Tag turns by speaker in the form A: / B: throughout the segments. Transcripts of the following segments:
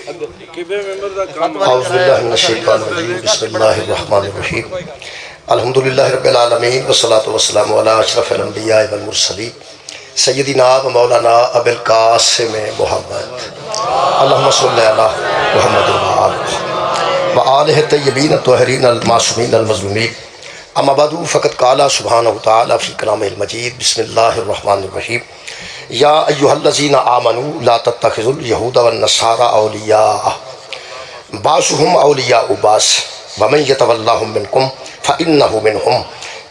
A: اعوذ باللہ من الشیطان الرجیم بسم اللہ الرحمن الرحیم الحمدللہ رب العالمین والصلاة والسلام علی اشرف الانبیاء والمرسلین سیدنا و مولانا ابی القاسم محمد اللہم صلی علی محمد و آلہ الطیبین الطاہرین المعصومین المظلومین اما بعد فقد قال سبحانہ وتعالی فی کلامہ المجید بسم اللہ الرحمن الرحیم یا ایہا الذین آمنوا لا تتخذوا اليہود والنصارى اولیاء بعضهم اولیاء بعض ومن یتولہم منکم فإنہ منہم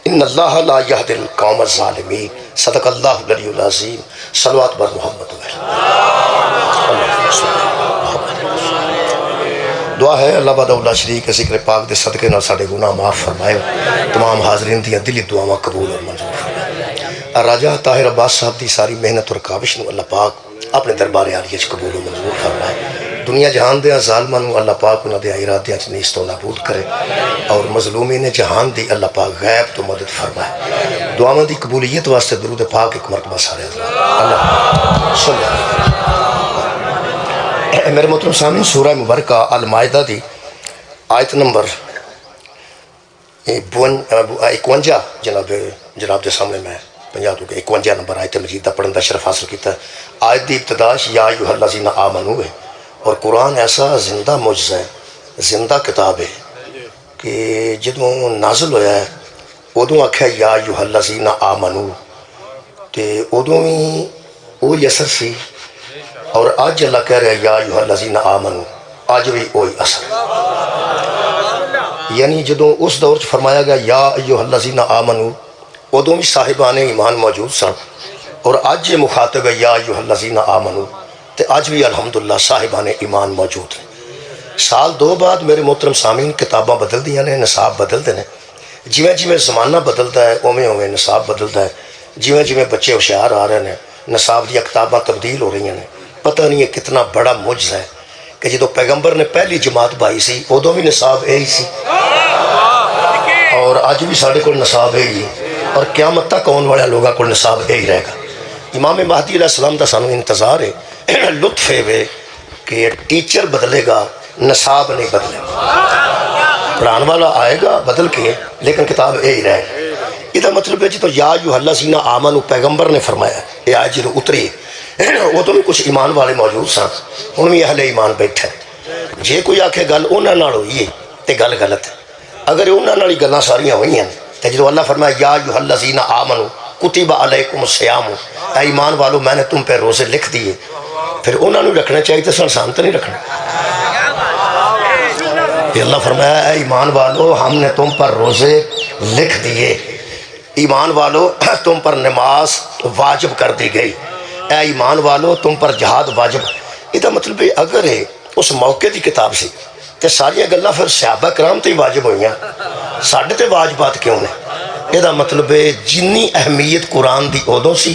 A: ان اللہ لا یہدی القوم الظالمین صدق اللہ العلی العظیم صلوات بر محمد دعا ہے اللہ بعد اللہ شریک ذکر پاک دے صدقے نال ساڈے گناہ معاف فرمائے تمام حاضرین دیاں دلی دعاواں قبول اور منظور فرمائے راجہ طاہر عباس صاحب دی ساری محنت اور کاوش نو اللہ پاک اپنے دربار عالیہ وچ قبول و منظور فرمائے دنیا جہان دے ظالماں نو اللہ پاک انہاں دے ارادیاں وچ نیست و نابود کرے اور مظلومین جہان دی اللہ پاک غیب تو مدد فرمائے دعاواں دی قبولیت واسطے درود پاک ایک مرتبہ سارے اللہ صلی میرے محترم سامعین سورہ مبارکہ المائدہ دی آیت نمبر 51 جناب دے سامنے میں 51 نمبر آیت مجید دا پڑھن دا شرف حاصل کیتا ہے آیت دی ابتداش یا ایھا الذین آمنوا ہے اور قرآن ایسا زندہ معجزہ ہے زندہ کتاب ہے کہ جدوں نازل ہویا ہے ادوں آکھیا یا ایھا الذین آمنوا تے ادوں ہی وہی اثر سی اور آج اللہ کہہ رہا ہے یا ایھا الذین آمنوا آج بھی وہی اثر یعنی جدوں اس دور چ فرمایا گیا یا ایھا الذین آمنوا ادوں بھی صاحبان ایمان موجود سن اور آج یہ مخاطب ہے یا ایھا الذین آمنوا تے آج بھی الحمدللہ صاحبان ایمان موجود ہیں سال 2 بعد میرے محترم سامعین کتاباں بدل دیاں نے نصاب بدلتے ہیں جویں جویں زمانہ بدلتا ہے اویں اویں نصاب بدلتا ہے جویں جویں بچے ہوشیار آ رہے ہیں نصاب دیا کتاباں تبدیل ہو رہی ہیں پتہ نہیں ہے کتنا بڑا معجزہ ہے کہ جدوں پیغمبر نے پہلی جماعت بائی سی ادوں بھی نصاب یہی سی اور اج بھی ساڈے کول نصاب یہی اور قیامت تک آنے والے لوگوں کو نصاب یہی رہے گا امام مہدی علیہ السلام کا سانوں انتظار ہے لطف ہے کہ ٹیچر بدلے گا نصاب نہیں بدلے گا پڑھان والا آئے گا بدل کے لیکن کتاب یہی رہے گا یہ مطلب ہے جی تو یا ایھا الذین آمنوا پیغمبر نے فرمایا یہ آج جدوں اتری وہ تو بھی کچھ ایمان والے موجود سن ہن بھی اہل ایمان بیٹھا ہے جے کوئی آکھے گل انہاں نال ہوئی ہے تے گل غلط ہے اگر انہاں نال ہی گلاں ساریاں ہوئی ہیں تے جدوں اللہ فرمایا یا ایھا الذین آمنوا کتب علیکم الصیام اے ایمان والو میں نے تم پہ روزے لکھ دیے پھر انہوں نے رکھنا چاہیے تو سنسان تو نہیں رکھنا یہ اللہ فرمایا اے ایمان والو ہم نے تم پر روزے لکھ دیے ایمان والو تم پر نماز واجب کر دی گئی اے ایمان والو تم پر جہاد واجب یہ مطلب ہے اگر اس موقع دی کتاب سی تے ساریاں گلاں پھر صحابہ کرام تے واجب ہوئیاں ساڈے تے واجبات کیوں نے یہ مطلب ہے جنی اہمیت قرآن دی ادوں سی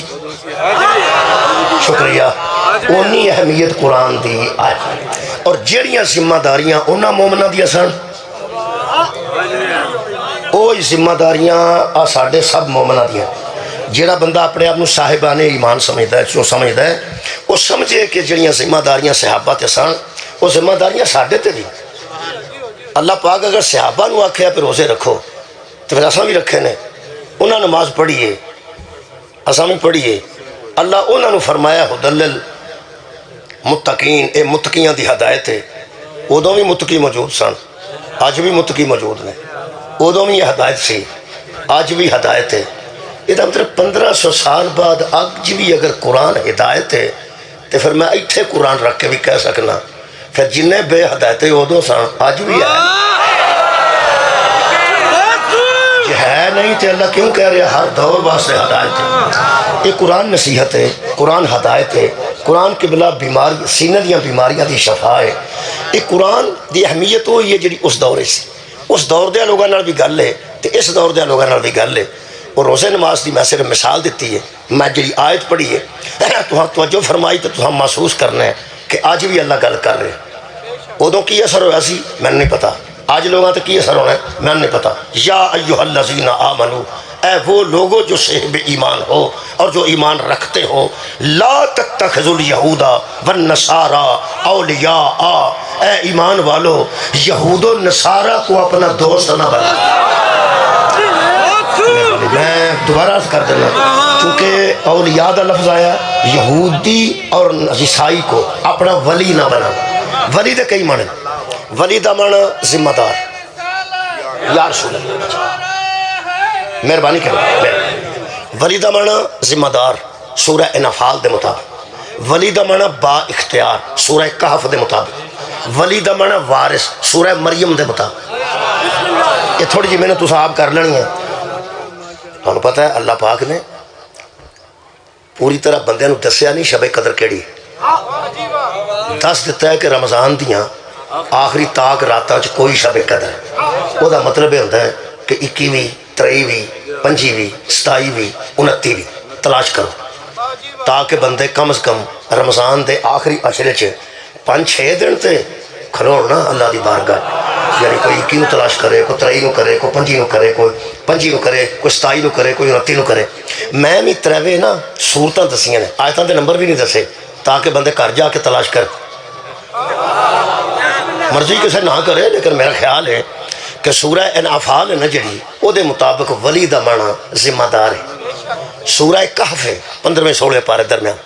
A: شکریہ اونی اہمیت قرآن دی آئے اور جڑیاں ذمہ داریاں انہاں مومنہ دیا سن اوہی ذمہ داریاں ساڈے سب مومنہ دیا جڑا بندہ اپنے آپ صاحبان ایمان سمجھتا ہے کیوں سمجھتا ہے وہ سمجھے کہ جڑیاں ذمہ داریاں صحابہ تے سن وہ ذمہ داریاں ساڈے تے دی اللہ پاک اگر صحابہ نو آکھیا پہ روزے رکھو تو پھر اساں بھی رکھے نے انہاں نماز پڑھیے اساں بھی پڑھیے اللہ انہاں نو فرمایا ہدل متقین اے متقیاں دی ہدایت ہے ادوں بھی متقی موجود سن آج بھی متقی موجود نے ادوں بھی یہ ہدایت سی آج بھی ہدایت ہے یہ مطلب 1500 سال بعد اج بھی اگر قرآن ہدایت ہے تو پھر میں اتنے قرآن رکھ کے بھی کہہ سکنا پھر جن بے ہدایتیں ادوں سن آج بھی ہے نہیں تو اللہ کیوں کہہ رہے ہر دور واسطے ہدایت ہے یہ قرآن نصیحت ہے قرآن ہدایت ہے قرآن قبلہ بیماری سینے دیاں بیماریاں دی شفا ہے یہ قرآن دی اہمیت ہوئی ہے جڑی اس دور سی اس دور دے لوگوں نال بھی گل ہے تو اس دور دے لوگوں نال بھی گل ہے اور روزے نماز دی میں صرف مثال دیتی ہے میں جڑی آیت پڑھی ہے توجہ فرمائی تو تم محسوس کرنا ہے کہ آج بھی اللہ گل کر رہے ادوں کی اثر ہویا سی میں نہیں پتا آج لوگوں تے کی اثر ہونا ہے میں نہیں پتا یا ایھا الذین آمنوا اے وہ لوگوں جو صاحب ایمان ہو اور جو ایمان رکھتے ہو، لا تتخذوا الیہود والنصارى اولیاء، اے ایمان والو یہود و نصارہ کو اپنا دوست نہ بنا۔ میں دوبارہ عرض کر دینا، چونکہ اولیاء کا لفظ آیا، یہودی اور عیسائی کو اپنا ولی نہ بنا۔ ولی دے کئی معنی، ولی دا معنی ذمہ دار، یا رسول اللہ مہربانی کریں، ولی دا معنی ذمہ دار سورہ انفال دے مطابق، ولی دا معنی با اختیار سورہ کہف دے مطابق، ولی دا معنی وارث سورہ مریم دے مطابق۔ یہ تھوڑی جی محنت تساں آپ کر لینی ہے۔ تمہیں پتہ ہے اللہ پاک نے پوری طرح بندے نو دسیا نہیں شب قدر کیڑی، دس دیتا ہے کہ رمضان دیاں آخری تاک راتاں چ کوئی شب قدر، وہ دا مطلب یہ ہوتا ہے کہ 21ویں 23ویں 25ویں 27ویں 29ویں تلاش کرو، تاکہ بندے کم از کم رمضان دے آخری عشرے چ 5-6 دن تے کھلوڑ نا اللہ دی بارگاہ، یعنی کوئی 21 تلاش کرے، کوئی 23 نو کرے، کوئی 25 نو کرے، کوئی 25 نو کرے، کوئی 27 نو کرے، کوئی 29 نو کرے۔ میں بھی تروے نا صورتاں دسیاں نے، آیتاں دے نمبر بھی نہیں دسے تاکہ بندے گھر جا کے تلاش کر، مرضی کسے نہ کرے، لیکن میرا خیال ہے کہ سورہ انفال ہے نا جڑی، او دے مطابق ولی دا معنی ذمہ دار ہے۔ سورہ کہف ہے 15-16 پارے درمیان،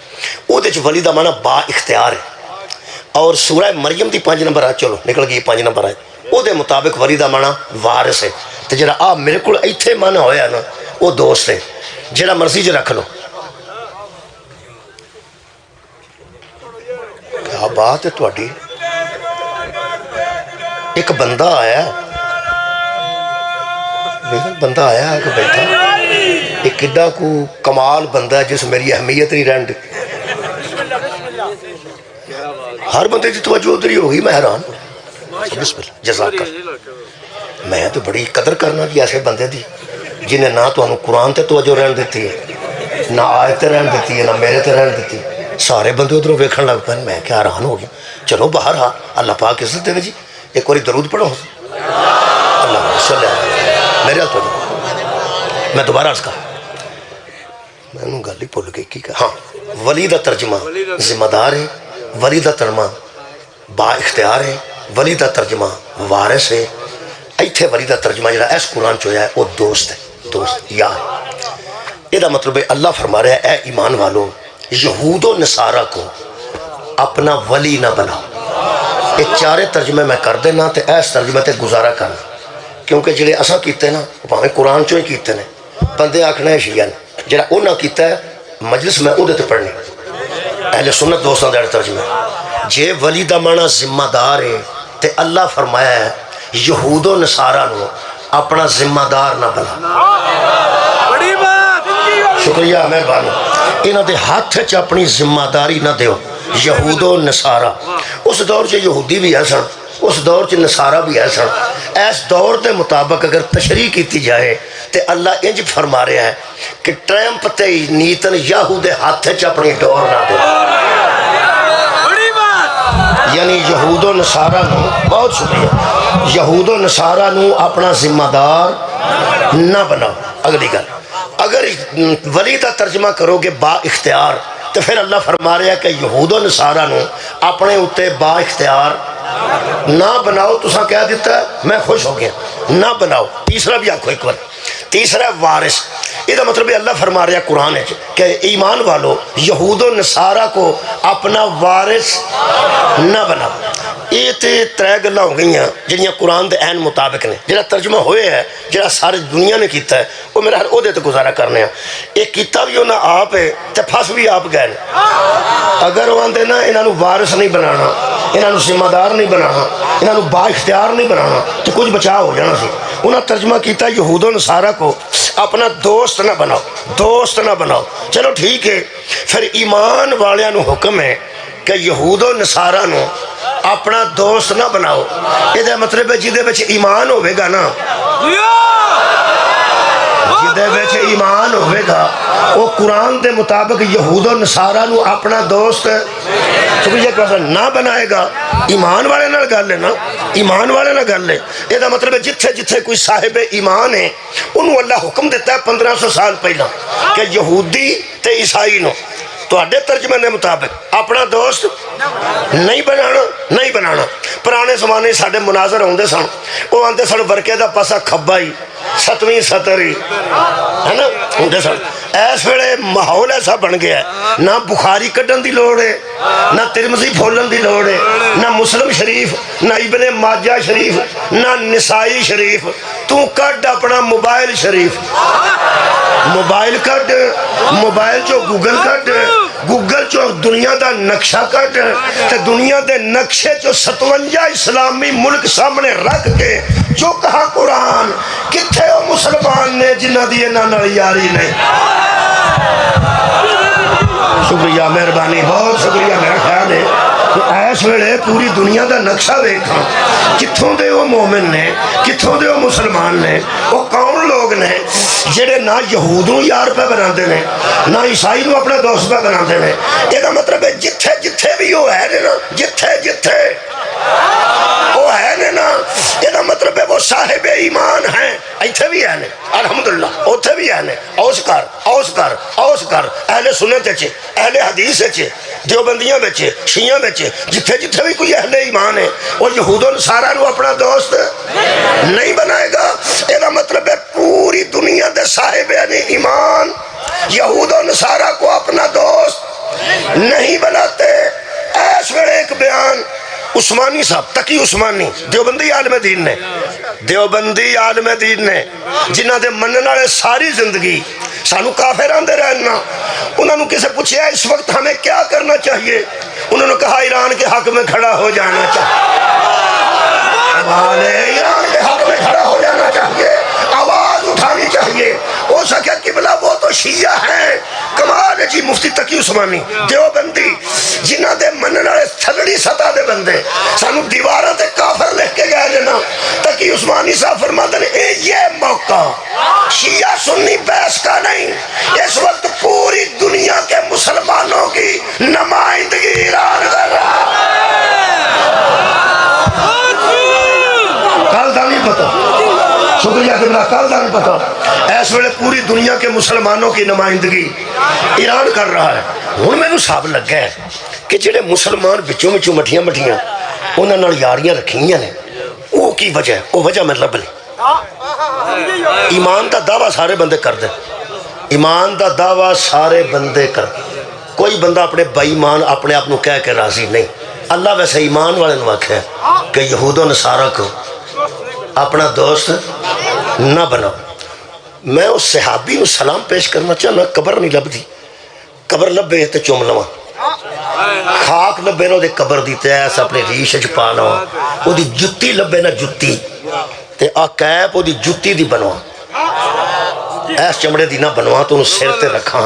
A: او دے چ ولی دا معنی با اختیار ہے۔ اور سورہ مریم دی 5 نمبر آئے، چلو نکل گئی 5 نمبر آئے، او دے مطابق ولی دا معنی وارث ہے۔ تے جڑا آپ میرے کو ایتھے معنی ہویا نا وہ دوست ہے، جڑا مرضی جو رکھ لو۔ کیا بات ہے تہاڈی، ایک بندہ آیا، بندہ آیا کہ بیٹھا، ایک کڈا کو کمال بندہ ہے جس میری اہمیت نہیں رہن دی، ہر بندے کی توجہ ادھر ہی ہوگی، میں حیران بسم اللہ جزاک اللہ۔ میں تو بڑی قدر کرنا کہ ایسے بندے دی جنہیں نہ تو انہوں قرآن تے توجہ رہن دیتی ہے، نہ آیت تے رہن دیتی ہے، نہ میرے تے رہن دیتی ہے، سارے بندے ادھروں ویکھن لگ پے۔ میں کیا حیران ہو گیا۔ چلو باہر ہاں، اللہ پاک عزت دے جی، ایک باری درود پڑھو اللہ صلی اللہ میرے حال تو میں دوبارہ عرض کہا، میں نے گل ہی بھول گئی کی کہا۔ ہاں، ولی دا ترجمہ ذمہ دار ہے، ولی دا ترجمہ با اختیار ہے، ولی دا ترجمہ وارث ہے۔ ایتھے ولی دا ترجمہ جڑا اس قرآن چ ہویا ہے وہ دوست ہے، دوست یار۔ یہ دا مطلب ہے اللہ فرما رہا ہے اے ایمان والو یہود و نصارہ کو اپنا ولی نہ بناؤ۔ یہ چارے ترجمے میں کر دینا تے اس ترجمے تے گزارا کرنا، کیونکہ جڑے اساں کیتے نا بھاویں قرآن چوں ہی کیتے نے، بندے آکھنا ہے شیعہ نے، جڑا انہاں کیتا ہے مجلس میں اودے تے پڑھنی اہل سنت دوستاں دا ترجمہ۔ جے ولی دا معنی ذمہ دار ہے تے اللہ فرمایا ہے یہود و نصارہ نو اپنا ذمہ دار نہ بنا۔ شکریہ مہربانی، انہاں دے ہاتھ چ اپنی ذمہ داری نہ دیو۔ یہود و نصارہ اس دور چ یہودی بھی ہے سن، اس دور چ نصارہ بھی ہے سن۔ اس دور دے مطابق اگر تشریح کیتی جائے تے اللہ انج فرما رہا ہے کہ ٹرمپ تے نیتن یاہو دے ہاتھ چ اپنی ڈور نہ دے، یعنی یہود و نصارہ نو، بہت شکریہ، یہود و نصارہ نو اپنا ذمہ دار نہ بناؤ۔ اگلی گل، اگر ولی دا ترجمہ کرو گے با اختیار تو پھر اللہ فرما رہا ہے کہ یہود و نصارہ نو اپنے اتے با اختیار نہ بناؤ۔ تساں کہہ دیتا ہے میں خوش ہو گیا، نہ بناؤ۔ تیسرا بھی آکھو ایک بار، تیسرا وارث۔ یہ مطلب ہے اللہ فرما رہا ہے قرآن ہے کہ ایمان والو یہود و نصارہ کو اپنا وارث نہ بناؤ۔ یہ تے ترے گلاں ہو گئی ہیں جڑیاں قرآن دے عین مطابق نے، جڑا ترجمہ ہوئے ہے جڑا ساری دنیا نے کیتا ہے وہ میرا ہر عہدے تے گزارا کرنے ہیں۔ یہ کیتا بھی انہاں آپ ہے تے پھس بھی آپ گئے نے۔ اگر وہ آندے نا انہاں نو وارث نہیں بنانا، انہاں نو ذمہ دار نہیں بنانا، انہاں نو با اختیار نہیں بنانا تو کچھ بچا ہو جانا سی۔ انہاں ترجمہ کیتا یہود و نصارہ کو اپنا دوست نہ بناؤ، دوست نہ بناؤ۔ چلو ٹھیک ہے، پھر ایمان والیاں نو حکم ہے کہ یہود و نصارہ نو اپنا دوست نہ بناؤ۔ یہ مطلب ہے جہدے وچ ایمان ہوے گا نا، جدے وچ ایمان ہوئے گا وہ قرآن دے مطابق یہود و نصارہ نو اپنا دوست نہ بنائے گا. ایمان والے نال گل ہے نا, ایمان والے نال گل ہے. یہ مطلب ہے جتھے جتھے کوئی صاحب ایمان ہے انہوں اللہ حکم دیتا ہے 1500 سال پہلا کہ یہودی تے عیسائی نو تواڈے ترجمے دے مطابق اپنا دوست نہیں بنانا. پرانے زمانے ساڈے مناظر ہوندے سن, وہ آندے سن ورکے دا پاسا کھبا ہی 7ویں 70 ہے نا ہوندے سن. اس ویلے ماحول ایسا بن گیا ہے, نہ بخاری کڈن دی لوڑ ہے, نہ ترمذی پھولن دی لوڑ ہے, نہ مسلم شریف, نہ ابن ماجہ شریف, نہ نسائی شریف. تو کڈ اپنا موبائل شریف, موبائل کڈ, موبائل چو گوگل کڈ, گوگل چو دنیا دا نقشہ کٹ تے دنیا دے نقشے چو 57 اسلامی ملک سامنے رکھ کے جو کہا قرآن کتھے وہ مسلمان نے جنہ دی انہاں نال یاری نے. شکریہ, مہربانی, بہت شکریہ. میرا خیال ہے اس ویلے پوری دنیا دا نقشہ دیکھا کتھوں دے وہ مومن نے, کتھوں دے وہ مسلمان نے, وہ کون لوگ نے جڑے نہ یہود نو یار پہ بناندے نے نہ عیسائی نو اپنا دوست پہ بناندے نے. یہ مطلب ہے جتھے جتھے بھی وہ ہے نا, جتھے جتھے وہ ہے نا, یہ مطلب ہے وہ صاحب ایمان ہیں. ایتھے بھی ہے الحمدللہ, اوتھے بھی ہے. اوس کر اہل سنت وچ, اہل حدیث وچ, دیوبندیاں وچ, شیعہ وچ, جتھے جتھے بھی کوئی اہل ایمان ہے وہ یہود و نصارہ نو اپنا دوست نہیں بنائے گا. یہ مطلب ہے پوری دنیا دے صاحب ایمان یہود و نصارہ کو اپنا دوست نہیں بناتے. اس ویلے ایک بیان عثمانی صاحب, تقی عثمانی, دیوبندی عالم دین نے, دیوبندی عالم دین نے جنہ دے منن والے ساری زندگی سانو کافر آندے رہنا. انہوں نے کسے پوچھا اس وقت ہمیں کیا کرنا چاہیے, انہوں نے کہا ایران کے حق میں کھڑا ہو جانا چاہیے. ایران کے حق میں کھڑا ہو جانا چاہیے, آواز اٹھانی چاہیے. ہو سکے قبلہ وہ تو شیعہ ہیں. کمال ہے جی. مفتی تقی عثمانی دیوبندی جنہ دے منن والے تھلڑی سطح دے بندے سانو دیواراں تے کافر لکھ کے گئے جنا. تقی عثمانی صاحب فرماتے ہیں یہ موقع شیعہ سنی بحث کا نہیں, اس وقت پوری دنیا کے مسلمانوں کی نمائندگی ایران کر رہا ہے. کل دا نہیں پتا, شکریہ قبلہ, کل دا نہیں پتا. اس ویلے پوری دنیا کے مسلمانوں کی نمائندگی ایران کر رہا ہے. ہن مینوں صاحب لگا ہے کہ جڑے مسلمان بچوں بچوں مٹھیاں مٹھیاں انہاں نال یاریاں رکھیاں نے, وہ کی وجہ ہے؟ وہ وجہ میں لب لی. ایمان دا دعویٰ سارے بندے کر دیں, ایمان دا دعویٰ سارے بندے کر دیں. کوئی بندہ اپنے بے ایمان اپنے آپ کہہ کے راضی نہیں. اللہ ویسے ایمان والے نے آکھیا کہ یہود و نصارہ کو اپنا دوست نہ بناؤ. میں اس صحابی کو سلام پیش کرنا چاہنا, قبر نہیں لب دی, قبر لبے تے چوم لواں, خاک لبے نہ قبر دی تے ایسا اپنے ریش چ پا لواں, وہ دی جتی لبے نہ جتی تے آ کیپ وہ دی جتی دی بنواں, ایس چمڑے دی نہ بنواں تو انہوں سر تے رکھاں.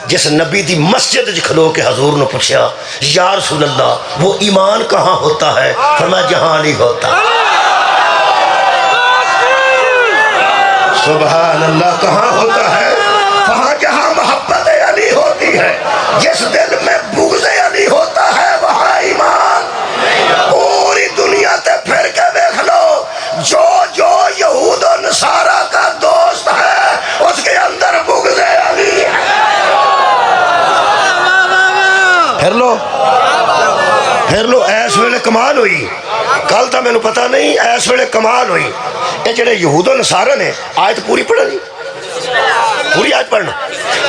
A: جس نبی دی مسجد جی کھلو کے حضور نے پوچھا یا رسول اللہ وہ ایمان کہاں ہوتا ہے, فرمایا جہاں نہیں ہوتا. سبحان اللہ, کہاں ہوتا ہے؟ وہاں جہاں محبت علی ہوتی ہے. جس دل میں بغض علی ہوتا ہے وہاں ایمان. پوری دنیا تے پھر کے دیکھ لو, جو جو یہود و نصارہ کا دوست ہے اس کے اندر بغض علی ہے. پھر لو ایس ویلے کمال ہوئی. کل تا میں نے پتا نہیں, ایس ویلے کمال ہوئی. یہ جڑے یہود و نصارہ نے آیت پوری پڑھا نہیں, پوری آیت پڑھنا.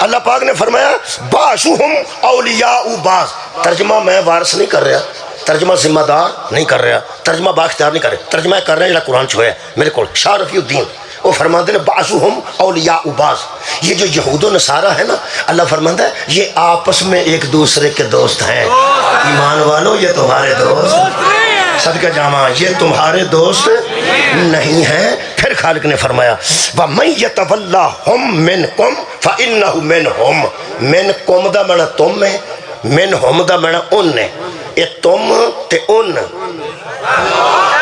A: اللہ پاک نے فرمایا بعضهم اولیاء بعض. ترجمہ میں وارث نہیں کر رہا, ترجمہ ذمہ دار نہیں کر رہا, ترجمہ بااختیار نہیں کر رہا, ترجمہ کر رہا ہے جڑا قرآن چھویا میرے کو شاہ رفیع الدین. وہ فرماتے ہیں بعضهم اولیاء بعض. یہ جو یہود و نصارہ ہے نا, اللہ فرماتا ہے یہ آپس میں ایک دوسرے کے دوست ہیں. ایمان والو یہ تمہارے دوست, صدقہ جامع یہ تمہارے دوست نہیں ہیں. پھر خالق نے فرمایا وَمَن يَتَوَلَّهُم مِّنكُمْ فَإِنَّهُ مِنْهُمْ. مِنْكُمْ دا معنی تم ہے, مِنْهُمْ دا معنی ان ہے. یہ تم تے ان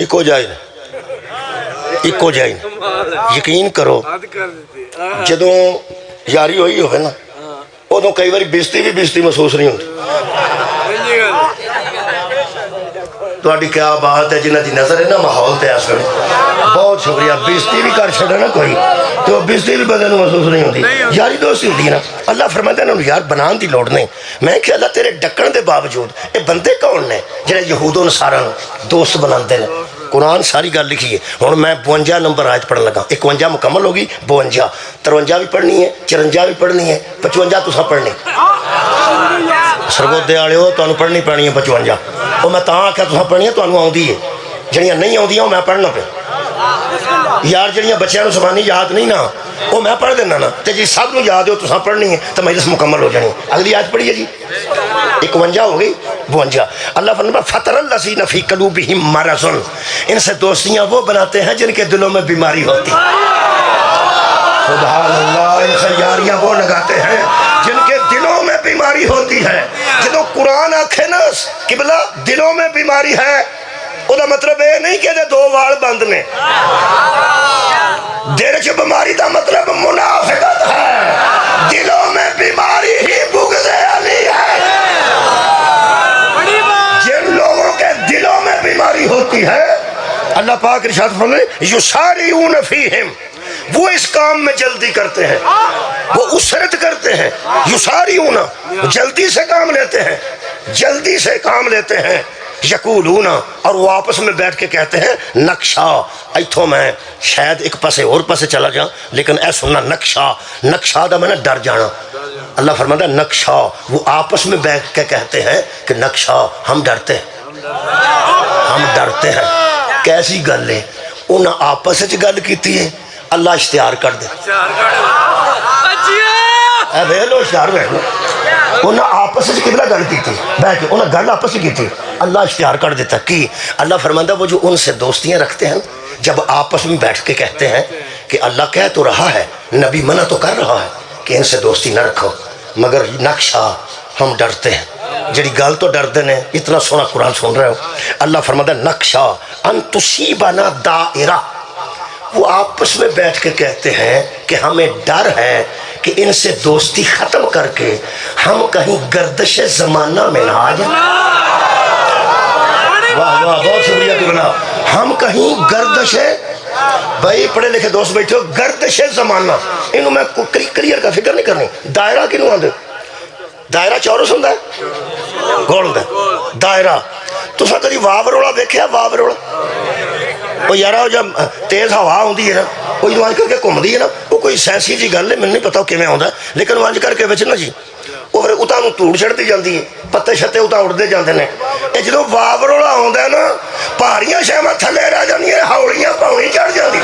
A: ایکو جائے ایکو جائے یقین کرو جدوں یاری ہوئی ہوئے نا ادو کئی باری بےزتی بھی بےزتی محسوس نہیں ہوتی تہاڈی کیا بات ہے جنہ دی نظر ہے نا ماحول تے اس ویلے بہت شکریہ بےزتی بھی کر چھڑے نا کوئی تو بےزتی بھی بدن محسوس نہیں ہوتی یاری دوستی ہوتی ہے نا اللہ فرماتا ہے نا یار بنان دی لوڑ نہیں میں کہ اللہ تیرے ڈکن دے باوجود اے بندے کون نے جڑے یہود و نصارا دوست بناندے نے قرآن ساری گل لکھی ہے ہوں میں 52 نمبر آیت پڑھن لگا 51 مکمل ہوگی 52 53 بھی پڑھنی ہے 54 بھی پڑھنی ہے 55 تساں پڑھنی سرگودے والے ہو تمہیں پڑھنی پینی ہے 55 وہ میں تاں آخیا تساں پڑھنی ہے تمہیں آؤندی ہے جہاں نہیں آؤندیاں میں پڑھنا پہ یار جہاں بچیاں زبانی یاد نہیں نا وہ میں پڑھ دینا نا تو جی سب یاد ہو تساں پڑھنی ہے تو مجلس مکمل ہو جانی اگلی آیت پڑھیے جی 51 ہو گئی 52 اللہ فرماتا فطر الذین فی قلوبہم مرض ان سے دوستیاں وہ بناتے ہیں جن کے دلوں میں بیماری ہوتی سبحان اللہ ان سے یاریاں وہ لگاتے ہیں جن کے دلوں میں بیماری ہوتی ہے جدو قرآن آکھے نا قبلہ دلوں میں بیماری ہے وہ دا مطلب یہ نہیں کہ دے 2 وال بند نے دل چ بیماری دا مطلب منافقت ہے دلوں میں بیماری ہی بغض علی ہے جن لوگوں کے دلوں میں بیماری ہوتی ہے اللہ پاک ارشاد فرمائے یسارعون فیہم وہ اس کام میں جلدی کرتے ہیں وہ اسرت کرتے ہیں یسارعون جلدی سے کام لیتے ہیں جلدی سے کام لیتے ہیں یقولون اور وہ آپس میں بیٹھ کے کہتے ہیں نقشہ ایتھوں میں شاید ایک پاسے اور پاسے چلا جاؤں لیکن اے سننا نقشہ دا میں نے ڈر جانا اللہ فرماتا ہے نقشہ وہ آپس میں بیٹھ کے کہتے ہیں کہ نقشہ ہم ڈرتے ہیں کیسی گل ہے انہاں آپس وچ گل کیتی ہے اللہ اشتہار کر دے اے ویلو اشتہار ویلو انہاں آپس وچ قبلہ گل کی تھی بیٹھ کے انہاں گل آپس کی تھی اللہ اشتہار کر دیتا کی اللہ فرماتا وہ جو ان سے دوستیاں رکھتے ہیں جب آپس میں بیٹھ کے کہتے ہیں کہ اللہ کہہ تو رہا ہے نبی منع تو کر رہا ہے کہ ان سے دوستی نہ رکھو مگر نقشہ ہم ڈرتے ہیں جڑی گل تو ڈر دینے اتنا سونا قرآن سن رہے ہو اللہ فرماتا نقشہ ان تصیبنا دائرہ وہ آپس میں بیٹھ کے کہتے ہیں کہ ہمیں ڈر ہے کہ ان سے دوستی ختم کر کے ہم کہیں گردش زمانہ میں نہ آ جائیں واہ واہ بہت شکریہ قبلہ ہم کہیں گردش بھائی پڑھے لکھے دوست بیٹھے ہو گردش زمانہ انہوں میں کلیئر کا فکر نہیں کرنی دائرہ کنوں آندے دائرہ چورس ہوں ہے گول ہے دائرہ تو سا کدی واوروڑا دیکھیا واوروڑا وہ یارا جب تیز ہوا ہوندی ہے نا وہ جو آج کر کے گھوم دی ہے نا وہ کوئی سائنسی جی گل ہے میں نہیں پتا وہ کیویں آوندا ہے لیکن وہ آج کر کے وچ نا جی وہ پھر اتاں نوں دھوڑ چڑھتی جاندی ہے پتے شتے اتاں اڑدے جاندے نے اے جدوں واوروڑا آوندا ہے نا پہاڑیاں شہواں تھلے رہ جاندیاں ہاوڑیاں پاونی چڑھ جاندی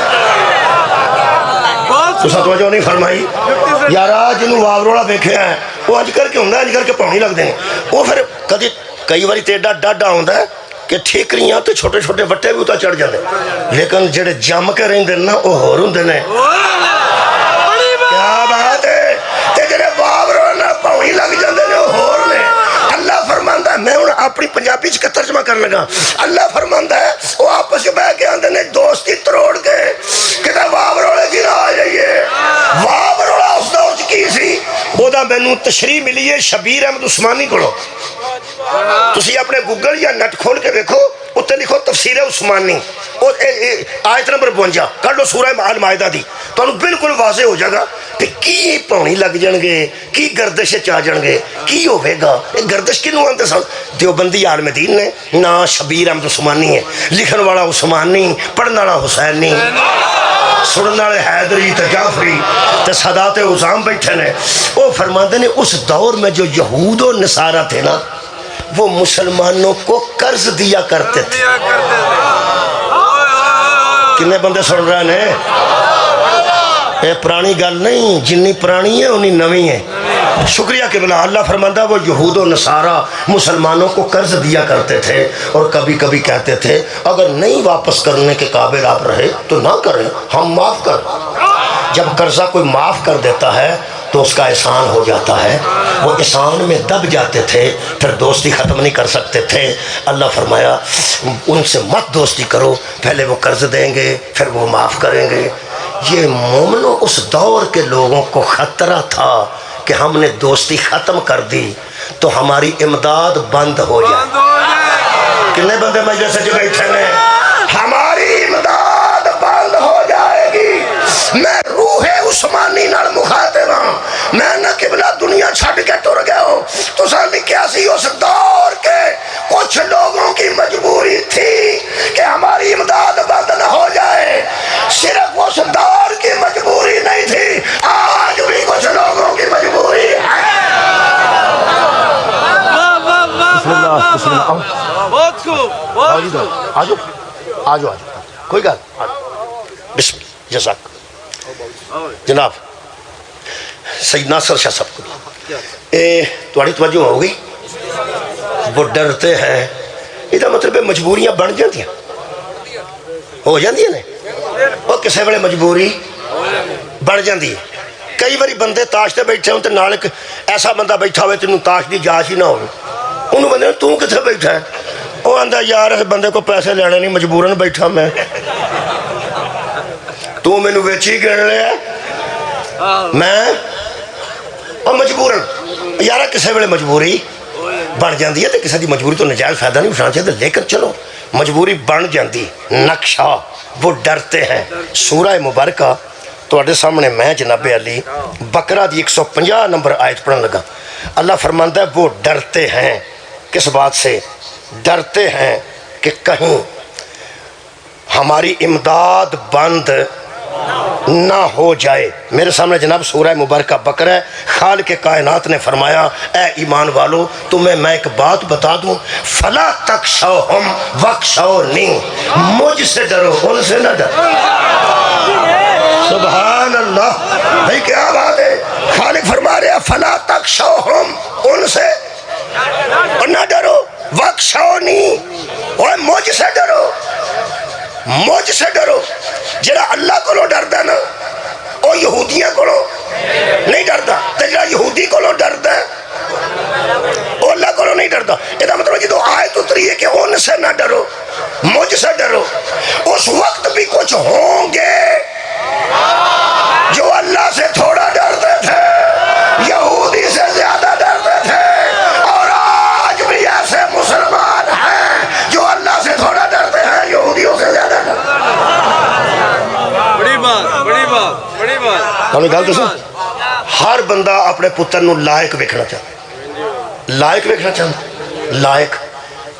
A: تساں توجہ نہیں فرمائی یارا جنوں واوروڑا ویکھیا ہے وہ اج کر کے ہوندا اج کر کے پاونی لگدے نے وہ پھر کدی کئی باری تیڈا ڈاڈا ہوندا ہے کہ ٹھیکریاں تے چھوٹے چھوٹے وٹے بھی اتنا چڑھ جاندے لیکن جڑے جم کے رہندے نا وہ ہور ہوندے نے کیا بات ہے تے جڑے واوروڑا نہ پاونی لگ جاندے نے وہ ہور نے اللہ فرماندا ہے میں ہن اپنی پنجابی چ ترجمہ کرن لگا اللہ فرماندا ہے وہ آپس میں بیٹھ کے آندے نے دوستی تروڑ کے کہ واوروڑے کی نہ آ جائیے واوروڑا اس دور چ کی سی وہ دا مینوں تشریح ملی ہے شبیر احمد عثمانی کولوں تسی اپنے گوگل یا نیٹ کھول کے دیکھو اتنے لکھو تفسیر عثمانی آیت نمبر 52 کر لو سورہ المائدہ دی تو انہوں بالکل واضح ہو جائے گا کہ کی پاؤنی لگ جان گے کی گردش چاہ جان گے کی ہوئے گا گردش کنوں آنتے سن دیوبندی عالم دین نے نا شبیر احمد عثمانی ہے لکھن والا عثمانی پڑھن والا حسینی سنن والے حیدری تے جعفری تے سادات عظام بیٹھے نے وہ فرماتے ہیں اس دور میں جو یہود و نصارہ تھے نا وہ مسلمانوں کو قرض دیا کرتے تھے کنے بندے سن رہے ہیں یہ پرانی گل نہیں جنی پرانی ہے انہی نوی ہے شکریہ قبلہ اللہ فرماتا وہ یہود و نصارہ مسلمانوں کو قرض دیا کرتے تھے اور کبھی کبھی کہتے تھے اگر نہیں واپس کرنے کے قابل آپ رہے تو نہ کریں ہم معاف کر جب قرضہ کوئی معاف کر دیتا ہے تو اس کا احسان ہو جاتا ہے، وہ احسان میں دب جاتے تھے، پھر دوستی ختم نہیں کر سکتے تھے۔ اللہ فرمایا ان سے مت دوستی کرو، پہلے وہ قرض دیں گے پھر وہ معاف کریں گے۔ یہ مومنوں اس دور کے لوگوں کو خطرہ تھا کہ ہم نے دوستی ختم کر دی تو ہماری امداد بند ہو جائے۔ کتنے بندے مجلس سے بیٹھے ہیں؟ ہماری امداد بند ہو جائے گی۔ میں روح عثمانی نال مخاطب ہوں، میں نہ قبلہ دنیا چھڈ کے ٹر گیا ہوں۔ تو سامنے کیا سی اس دور کے کچھ لوگوں کی مجبوری تھی کہ ہماری امداد بند نہ ہو جائے، صرف اس دور کی مجبوری نہیں تھی، آج بھی کچھ لوگوں کی مجبوری ہے۔ بسم اللہ بسم اللہ، بہت خوب، آجو آجو آجو، کوئی گل، بسم اللہ، جزاک جناب سید ناصر شاہ صاحب کو تھوڑی توجہ ہو گئی۔ وہ ڈرتے ہیں، یہ مطلب ہے مجبوریاں بن جاتی ہیں، ہو جاتی ہیں نا، وہ کسی ویلے مجبوری بن جاتی ہے۔ کئی باری بندے تاش تے بیٹھے ہوں تو نال ایک ایسا بندہ بیٹھا ہوئے تینوں تاش دی جاچ ہی نہ ہو، انہوں بندے تو کتنے بیٹھا ہے؟ وہ آندا یار اس بندے کو پیسے لینے نہیں، مجبوراً بیٹھا میں، تو مینوں ویچی گن لیا میں، اور مجبوراً یار کسی ویلے مجبوری بن جاتی ہے، تو کسی دی مجبوری تو نجائز فائدہ نہیں اٹھانا چاہیے، لیکن چلو مجبوری بن جاتی۔ نقشہ وہ ڈرتے ہیں، سورہ مبارکہ تواڈے سامنے میں جناب علی بقرہ دی 150 نمبر آیت پڑھن لگا۔ اللہ فرماندا ہے وہ ڈرتے ہیں، کس بات سے ڈرتے ہیں؟ کہ کہیں ہماری امداد بند نہ ہو جائے۔ میرے سامنے جناب سورہ مبارکہ بقرہ ہے۔ خالق کائنات نے فرمایا اے ایمان والو تمہیں میں ایک بات بتا دوں، فلا تخشوہم واخشونی، مجھ سے ڈرو ان سے نہ ڈرو۔ سبحان اللہ، بھائی کیا بات ہے، خالق فرما رہے ہیں فلا تخشوہم، ان سے اور نہ ڈرو، واخشونی، اور مجھ سے ڈرو، مجھ سے ڈرو۔ جڑا اللہ کو ڈردا نا وہ یہودیاں کو نہیں ڈردا، تے جڑا یہودی کو ڈردا ہے وہ اللہ کو نہیں ڈردا۔ یہ مطلب جدو آیت اتری ہے کہ ان سے نہ ڈرو، مجھ سے ڈرو، اس وقت بھی کچھ ہوں گے جو اللہ سے تھوڑا ڈرتے تھے، یہودی سے زیادہ ڈرتے تھے، اور آج بھی ایسے مسلمان ہیں جو اللہ سے تھوڑا ڈرتے ہیں، یہودیوں سے زیادہ ڈرتے ہیں۔ بڑی بات ہمیں گل دسو، ہر بندہ اپنے پتر نو لائق ویکھنا چاہتا، لائق ویکھنا چاہتا، لائق۔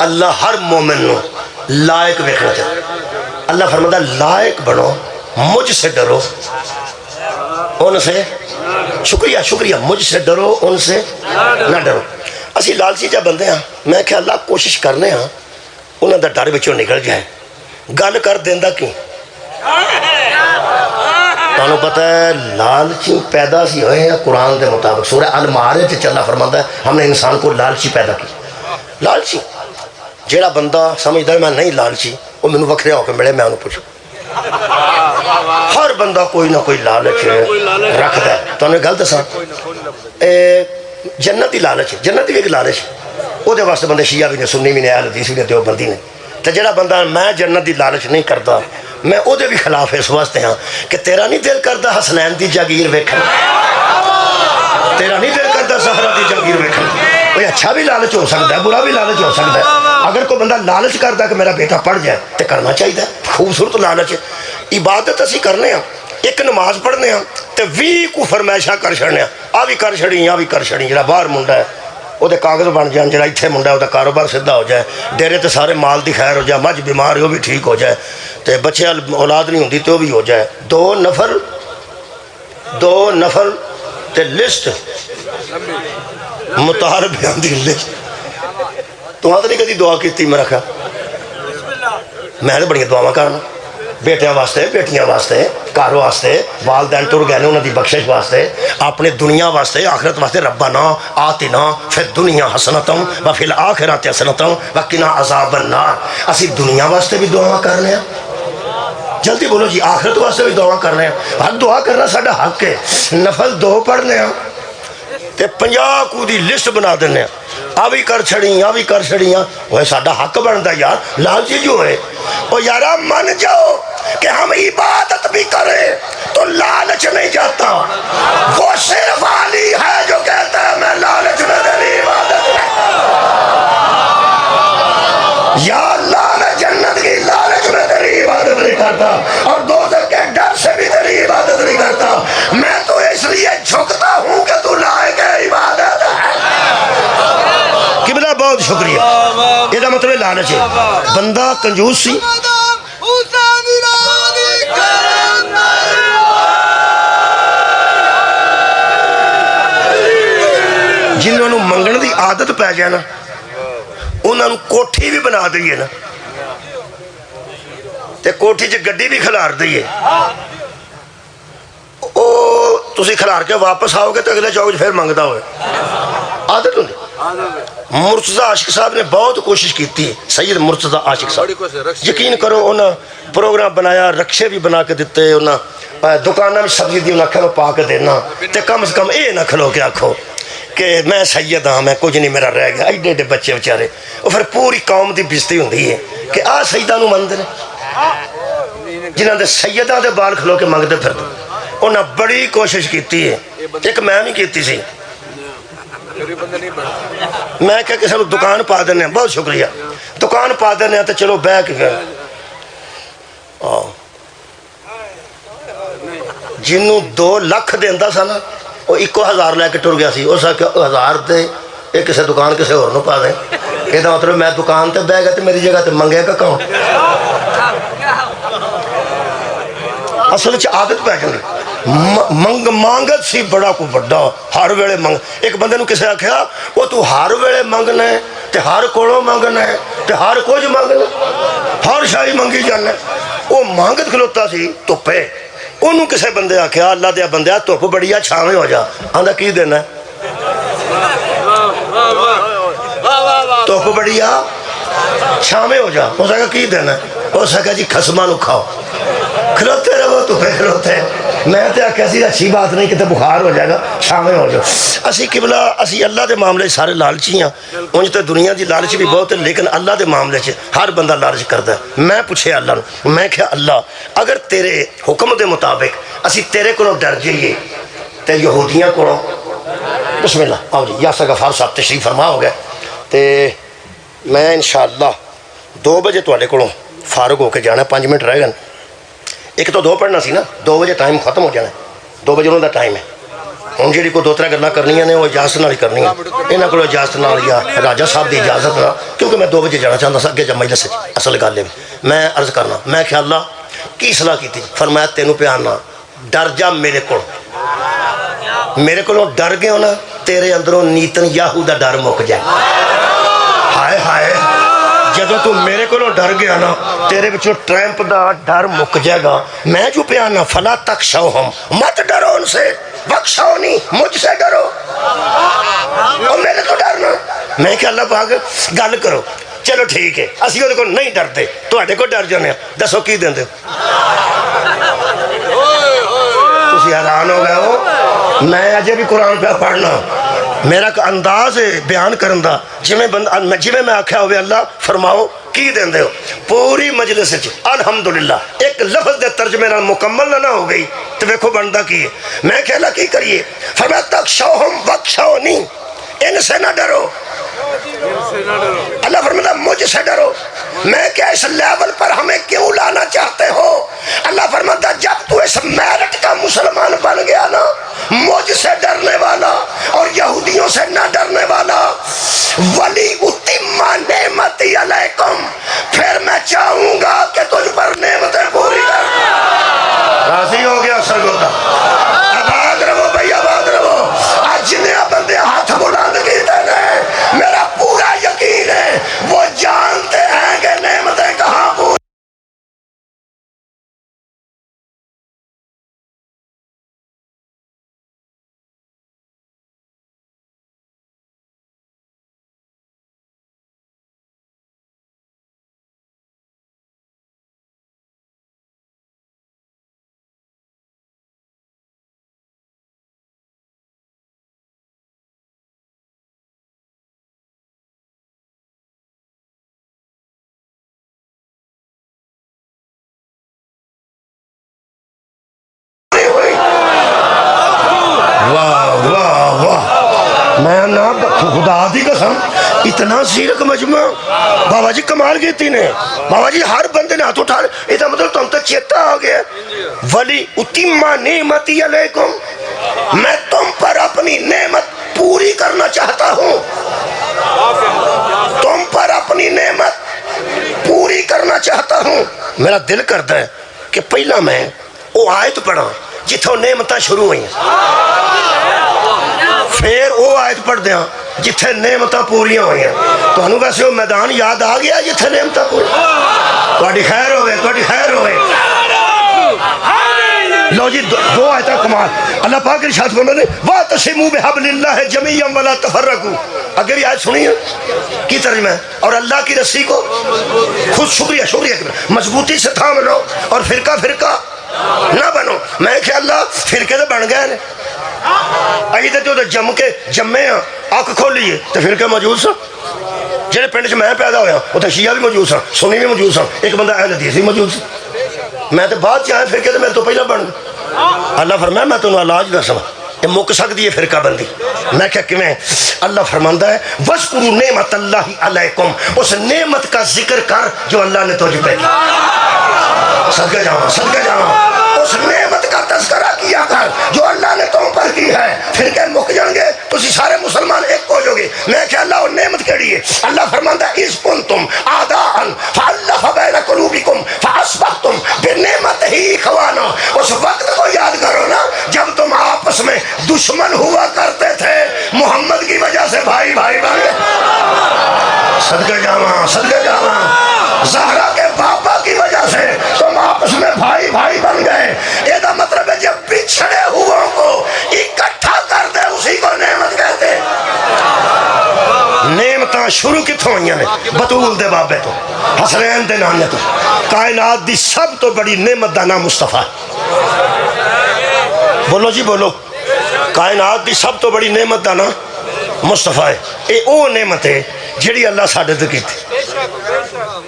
A: اللہ ہر مومن نو لائق ویکھنا چاہتا۔ اللہ فرماتا لائق بنو، مجھ سے ڈرو ان سے، شکریہ شکریہ، مجھ سے ڈرو ان سے نہ ڈرو۔ اسی لالچی جا بندے ہاں، میں کہ اللہ کوشش کرنے ہاں انہوں دا ڈر بچوں نکل جائے، گل کر دیندہ کیوں؟ تانوں پتہ ہے لالچی پیدا سی ہوئے ہیں قرآن دے مطابق، سورہ المعارج وچ اللہ فرماتا ہے ہم نے انسان کو لالچی پیدا کی۔ لالچی جیڑا بندہ سمجھدا ہے میں نہیں لالچی، وہ مینوں وکھرا ہو کے ملے میں انہوں پوچھوں۔ ہر بندہ کوئی نہ کوئی لالچ رکھتا ہے۔ تو انہیں گل دساں، جنت دی لالچ، جنت دی ایک لالچ، وہ دے واسطے بندے شیعہ بھی نے، سنی بھی نے، اہل حدیث بھی نے، دیوبندی نے۔ تو جڑا بندہ میں جنت دی لالچ نہیں کرتا، میں او دے بھی خلاف اس واسطے ہاں کہ تیرا نہیں دل کرتا حسنین دی جاگیر ویکھنا، تیرا نہیں دل کرتا زہرا دی جاگیر ویکھنا۔ کوئی اچھا بھی لالچ ہو سکتا ہے، برا بھی لالچ ہو سکتا ہے۔ اگر کوئی بندہ لالچ کرتا ہے کہ میرا بیٹا پڑھ جائے تو کرنا چاہیے، خوبصورت لالچ۔ عبادت اسی کرنے ہاں، ایک نماز پڑھنے ہاں تو 20 کو فرمائشاں کر چھڑنے ہاں، آ بھی کر چھڑی، آ بھی کر چھڑی۔ جڑا باہر منڈا ہے وہ دے کاغذ بن جان، جڑا اتھے منڈا ہے وہ دا کاروبار سدھا ہو جائے، ڈیرے تے سارے مال دی خیر ہو جائے، مجھ بیمار ہے وہ بھی ٹھیک ہو جائے، تے بچے اولاد نہیں ہوندی تو بھی ہو جائے۔ دو نفل تے لسٹ متار بیان دی لسٹ۔ تو ہاں تو نہیں کدی دعا کیتی میں رکھا، میں نے بڑی دعاواں کرنا بیٹیاں واسطے، بیٹیاں واسطے، گھر واسطے، والدین ٹر گئے نے انہوں دی بخشش واسطے، اپنے دنیا واسطے، آخرت واسطے۔ ربنا آتنا فی الدنیا حسنۃ وفی الآخرۃ حسنۃ وقنا عذاب النار۔ اسی دنیا واسطے بھی دعا کرنے ہیں، جلدی بولو جی، آخرت واسطے بھی دعا کر رہے ہیں، ہر دعا کرنا ساڈا حق ہے، نفل 2 پڑھنے ہیں تے 50 کو دی لسٹ بنا دینے آ بھی کر چھڑی آ بھی کر چھڑی وہ ساڈا حق بنتا یار، لالچی جو ہے وہ یارا من جاؤ کہ ہم عبادت بھی کریں تو لالچ نہیں جاتا، وہ صرف علی ہے جو کہتا ہے میں لالچ میں تیری عبادت یا اللہ میں جنت کی لالچ میں تیری عبادت نہیں کرتا اور دوزخ کے ڈر سے بھی تیری عبادت نہیں کرتا، میں تو اس لیے جھکتا ہوں کہ تو لائق ہے عبادت ہے۔ قبلہ بہت شکریہ، یہ مطلب لالچ ہے، بندہ کنجوس سی جنہوں نے منگن دی عادت پہ جائے نا انہوں نے کوٹھی بھی بنا دئیے نا تے کوٹھی چ گڈی بھی کھلار دئیے، او تسی کھلار کے واپس آؤ گے تو اگلے چوک پھر منگتا ہوئے، عادت ہوندی۔ مرتضی عاشق صاحب نے بہت کوشش کی تھی، سید مرتضی عاشق صاحب یقین کرو انہاں پروگرام بنایا، رکشے بھی بنا کے دیتے، انہاں دکانہ میں سبزی دی انہاں کھلو پا کے دینا تے کم از کم اے نہ کھلو کے آکھو کہ میں سید ہاں میں کچھ نہیں میرا رہ گیا، ایڈے ایڈے بچے بچارے، اور پھر پوری قوم دی بےزتی ہوندی ہے کہ آ سیداں نو مندے نے جنہاں دے سیداں دے بال کھلو کے منگتے پھر انہاں بڑی کوشش کیتی ہے، ایک میں بھی کیتی سی، میں کہا کسی دکان پا دینے ہیں، بہت شکریہ، دکان پا دینے ہیں تو چلو بے کے گئے جنہوں 2 لاکھ دیندہ سا نا وہ 1000 لے کے ٹر گیا سی، اس کہ 1000 دے ایک کسی دکان کسی اور نو پا دیں، یہ مطلب میں دکان تے بہ گیا تو میری جگہ تے منگے کا کون، اصل چ عادت پہ جاندی مانگت سی بڑا کو بڑا ہر ویلے منگ، ایک بندے نو کسے آکھیا وہ تو ہر ویلے منگنا ہے تے ہر کولوں منگنا ہے تے ہر کچھ منگنا ہر شاہی منگی جانا، وہ مانگت کھلوتا سی تپے، انہوں کسے بندے آکھیا اللہ دیا بندیا تپ بڑی ہے چھاویں ہو جا، آندھا کی دینا ہے تپ بڑی ہے چھاویں ہو جا، اس کہا کی دینا ہے، اس کہا جی خسمہ نو کھاؤ، کھلوتے رہو تو پہ کھلوتے میں تے کیسی اچھی بات نہیں کہ تے بخار ہو جائے گا شامل ہو جاؤ، اسی قبلہ اسی اللہ دے معاملے سارے لالچی ہیں، انج تے دنیا دی لالچ بھی بہت ہے لیکن اللہ دے معاملے چ ہر بندہ لالچ کرتا ہے۔ میں پوچھے اللہ نو، میں کہا اللہ اگر تیرے حکم دے مطابق اسی تیرے کو ڈر جائیے تے یہودیاں کو، بسم اللہ آؤ جی یاسر غفار صاحب تشریف فرما ہو گئے تے میں انشاءاللہ 2 بجے تواڈے کولوں فارغ ہو کے جانا، 5 منٹ رہ گئے، ایک تو 2 پڑھنا سی نا، 2 بجے ٹائم ختم ہو جانا ہے، 2 بجے انہوں دا ٹائم ہے، ہوں جی کو 2-3 گلاں کرنیاں نے وہ اجازت نال ہی کرنی ہے، انہاں کو اجازت نال یا راجہ صاحب دی اجازت نال، کیونکہ میں 2 بجے جانا چاہتا سا اگے جب مجلس اصل گل ہے، میں عرض کرنا میں کہ اللہ کی صلاح کی تھی، فرمایا تینوں پہ آنا ڈر جا میرے کو ڈر گئے ہونا تیرے اندروں نیتن یاہو دا ڈر مک جائے، ہائے ہائے جدو تو میرے کو ڈر گیا نا تیرے بچوں ٹرمپ دا ڈر مک جائے گا، میں جو پیانا فلا تخشوہم مت ڈرو ان سے بخشونی مجھ سے ڈرو، اور میرے کو ڈرنا، میں کہ اللہ پاک گل کرو، چلو ٹھیک ہے اسی وہ نہیں ڈرتے تو کو ڈر جانے دسو کی دیں تسی حیران ہو گئے ہو، میں اجے بھی قرآن پہ پڑھنا میرا انداز ہے بیان کرن دا جی میں آکھیا ہوئے اللہ فرماؤ کی دیں ہو، پوری مجلس الحمدللہ ایک لفظ دے ترجمے نال مکمل نہ ہو گئی تو ویکھو بندہ کی ہے، میں کہ اللہ کی کریے، فرمایا تخشوہم بخشونی ان سے نہ ڈرو، اللہ فرماتا مجھ سے ڈرو، میں کہ اس لیول پر ہمیں کیوں لانا چاہتے ہو، اللہ فرماتا جب تو اس میرٹ کا مسلمان بن گیا نا مجھ سے ڈرنے والا اور یہودیوں سے نہ ڈرنے والا، ولی اتم نعمتی علیکم، پھر میں چاہوں گا کہ تجھ پر نعمتیں پوری کر، راضی ہو گیا سرگودا سیرک مجمع بابا جی کمال کیتی نے بابا جی ہر بندے نے ہاتھ اٹھا یہ تو مطلب تم تک چیتا آ گیا ولی اتما نعمتی علیکم میں تم پر اپنی نعمت پوری کرنا چاہتا ہوں تم پر اپنی نعمت پوری کرنا چاہتا ہوں میرا دل کرتا ہے کہ پہلا میں وہ آیت پڑھا جتھوں نعمتیں شروع ہوئی پھر وہ آیت پڑھ دیا جتھے نعمتیں پوریاں ہوئی تو انہوں ویسے وہ میدان یاد آ گیا جتھے نعمتیں پوری تھوڑی خیر ہوئے تھوڑی خیر ہوئے لو جی دو آیتیں کمال اللہ پاک ارشاد فرماتے ہیں وَاعْتَصِمُوا بِحَبْلِ اللَّهِ جَمِيعًا وَلَا تَفَرَّقُوا اگر یہ آیت سنی ہے کی ترجمہ ہے اور اللہ کی رسی کو خود شکریہ مضبوطی سے تھام لو اور فرقہ فرقہ نہ بنو میں کہ اللہ فرقے تو بن گئے اہی تو جم کے جمے ہاں اکھ کھولیے تو فرقے موجود سن جہاں پنڈ چ میں پیدا ہویا وہ تو شیعہ بھی موجود سن سنی بھی موجود سن ایک بندہ اہل حدیث بھی موجود سن میں تو بعد چاہے فرقے تو میرے تو پہلے بن گیا اللہ فرمایا میں تمہیں علاج دساں یہ مک سکتی ہے فرقہ بندی میں کیا کیویں اللہ فرماندا ہے وَاذْكُرُوا نِعْمَتَ اللَّهِ عَلَيْكُمْ اس نعمت کا ذکر کر جو اللہ نے تجھ پہ کی صدقہ جاواں اس نعمت کا تذکرہ کیا کر جو اللہ نے تم پر کی ہے پھر کہ مک جان گے تسی سارے مسلمان ایک ہو جاؤ گے میں کہ اللہ وہ نعمت کیڑی ہے اللہ فرماندا ہے اذ کنتم اعداء فالف بین قلوبکم فاصبحتم بنعمتہ اخوانا اس وقت کو یاد کرو نا جب تم آپس میں دشمن ہوا کرتے تھے محمد کی وجہ سے بھائی بھائی بن گئے صدقہ جاواں زہرا کے پاپا کی وجہ سے تم آپس میں بھائی بھائی بن گئے یہ مطلب ہے جب بچھڑے ہوا کو اکٹھا کر دے اسی کو نعمت کہتے نعمتاں شروع کتوں ہوئی نے بطول دے بابے تو حسنین دے نانے تو کائنات دی سب تو بڑی نعمت دا نام مصطفیٰ بولو جی بولو کائنات دی سب تو بڑی نعمت دا نام مصطفیٰ ہے اے او نعمت ہے جڑی اللہ ساڑھے تے کی تھی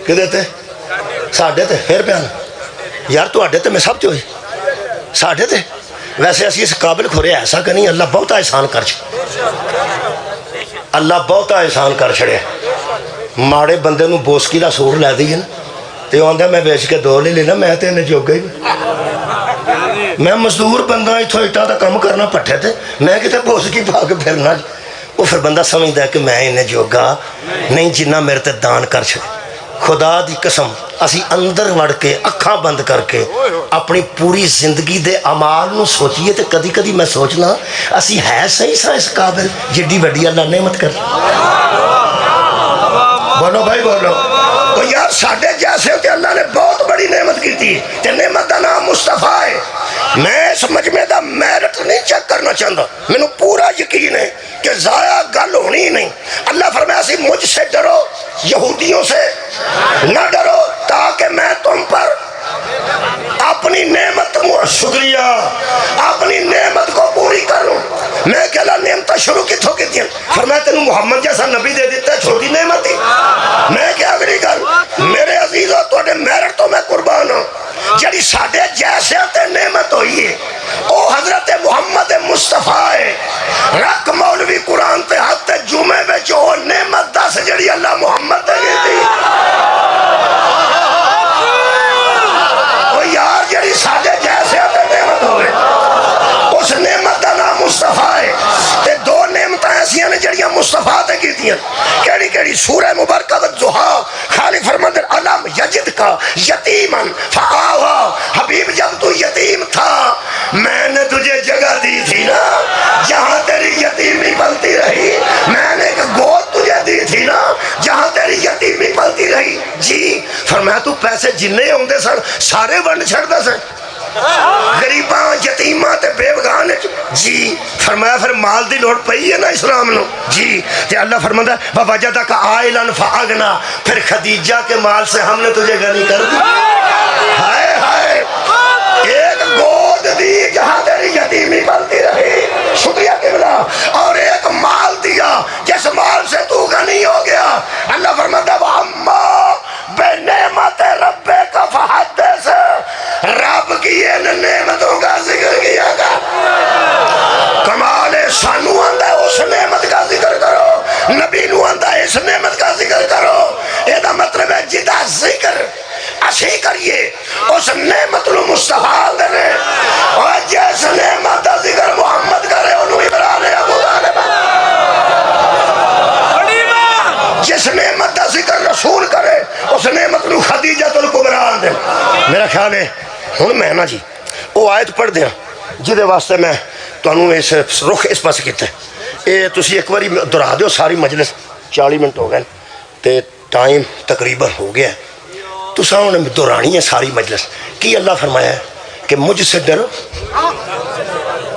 A: کہ دیتے ساڑھے تے پھر پیانا یار تو آڑھے تے میں سب تے ہوئی ساڑھے تے ویسے اسی اس قابل کھورے ایسا کہ نہیں اللہ بہت احسان کر چھڑے اللہ بہت احسان کر چھڑے ماڑے بندے نو بوسکی دا سور لے دی تے آندھا میں بیچ کے دو لے لینا میں تے انہیں جوگ گئی میں مزدور بندہ اتھو اٹھا دا کم کرنا پٹھے تھے میں کتے بوسکی بھاگ پھرنا وہ پھر بندہ سمجھتا ہے کہ میں انہیں جوگا نہیں جنہ میرے تے دان کر چھڑے خدا دی قسم اسی اندر وڑ کے اکھاں بند کر کے اپنی پوری زندگی دے عمال نو سوچیے تے کدی کدی میں سوچنا اسی ہے صحیح سا اس قابل جڈی وڈی اللہ نعمت کر بولو بھائی بولو تو یار ساڑھے جیسے ہوتے اللہ نے بہت بڑی نعمت کی تھی تے نعمت دا نام مصطفیٰ ہے میں سمجھ میں دا میرٹ نہیں چیک کرنا چاہتا میں نے پورا یقین ہے کہ ضائع گل ہونی نہیں اللہ فرمایا سی مجھ سے ڈرو یہودیوں سے نہ ڈرو تاکہ میں تم پر اپنی نعمت شکریہ اپنی نعمت کو پوری کروں میں کہ اللہ نعمت شروع کتوں کی تھی فرمایا تینوں محمد جیسا نبی دے دیتا ہے چھوٹی نعمت ہی میں کیا اگلی گل میرے عزیزوں تو میرٹ تو میں قربان ہوں جڑی ساڑھے جیسے تے نعمت ہوئی ہے او حضرت محمد مصطفیٰ ہے رکھ مولوی قرآن تے حد تے جمعے میں جو نعمت دا سے جڑی اللہ محمد دے گئی تھی او یار جڑی ساڑھے جیسے تے نعمت ہوئے اس نعمت دا نام مصطفیٰ ہے تے دو نعمتیں ایسی ہیں جڑیاں مصطفیٰ تے کی تھی کیڑی کیڑی سورہ مبارکہ والضحیٰ خالق فرماتے ہیں علم یجد کا یتیمن فآوا حبیب جب تو یتیم تھا میں نے تجھے جگہ دی تھی نا جہاں تیری یتیمی پلتی رہی میں نے ایک گود تجھے دی تھی نا جہاں تیری یتیمی پلتی رہی جی فرمایا تو پیسے جننے ہوندے سن سارے ونڈ چھڑ دے سن غریباں یتیماں تے بے بگان جی فرمایا پھر مال دی لوڑ پئی ہے نا اسلام نو جی تے اللہ فرماتا ہے وَوَجَدَكَ عَائِلًا فَأَغْنَا پھر خدیجہ کے مال سے ہم نے تجھے غنی کر دی ہائے ہائے ایک گود دی جہاں تیری یتیمی پلتی رہی شکریہ قبلہ اور ایک مال دیا جس مال سے تو غنی ہو گیا اللہ فرماتا ہے وَأَمَّا بِنِعْمَتِ رَبِّكَ فَحَدِّثْ رب کی ان نعمتوں کا ذکر کیا گا کمال سانو آندہ اس نعمت کا ذکر کرو نبی نو آندہ اس نعمت کا اس نعمت نو مستفاد نے اور جس نعمت دا ذکر محمد کرے انہوں عمران ابو طالب جس نعمت دا ذکر رسول کرے اس نعمت نو خدیجہ الکبریٰ دے میرا خیال ہے ہن میں نا جی وہ آیت پڑھ دیا جہدے واسطے میں تمہیں اس رخ اس پاس کیتا ہے یہ تسی ایک باری دہرا دیو ساری مجلس 40 منٹ ہو گئے تے ٹائم تقریباً ہو گیا ہے تو ساؤں نے دورانی ہے ساری مجلس کی اللہ فرمایا ہے کہ مجھ سے ڈرو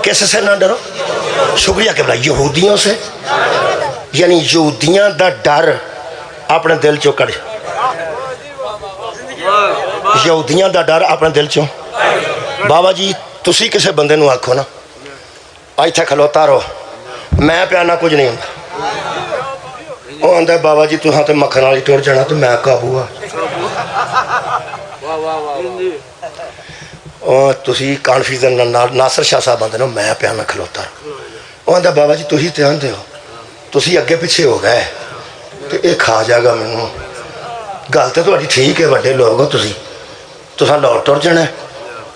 A: کیسے سے نہ ڈرو شکریہ قبلہ یہودیوں سے یعنی یہودیاں دا ڈر اپنے دل چو کڑ یہودیاں دا ڈر اپنے دل چو بابا جی تسی کسے بندے نو آکھو نا آئی تھا کھلوتا رہو میں پیانا کچھ نہیں ہوں وہ آندہ بابا جی تو ہاں تے مکھن والی ٹور جانا تو میں قابو تسی کانفیوژن ناصر شاہ صاحب آندے نو میں پیانا کھلوتا رہو وہ آندہ بابا جی تسی تے آندے ہو تسی اگے پیچھے ہو گئے تو ایک کھا جائے گا مینوں گل تے تہاڈی ٹھیک ہے وڈے لوگ ہو تساں لاہور ٹر جانا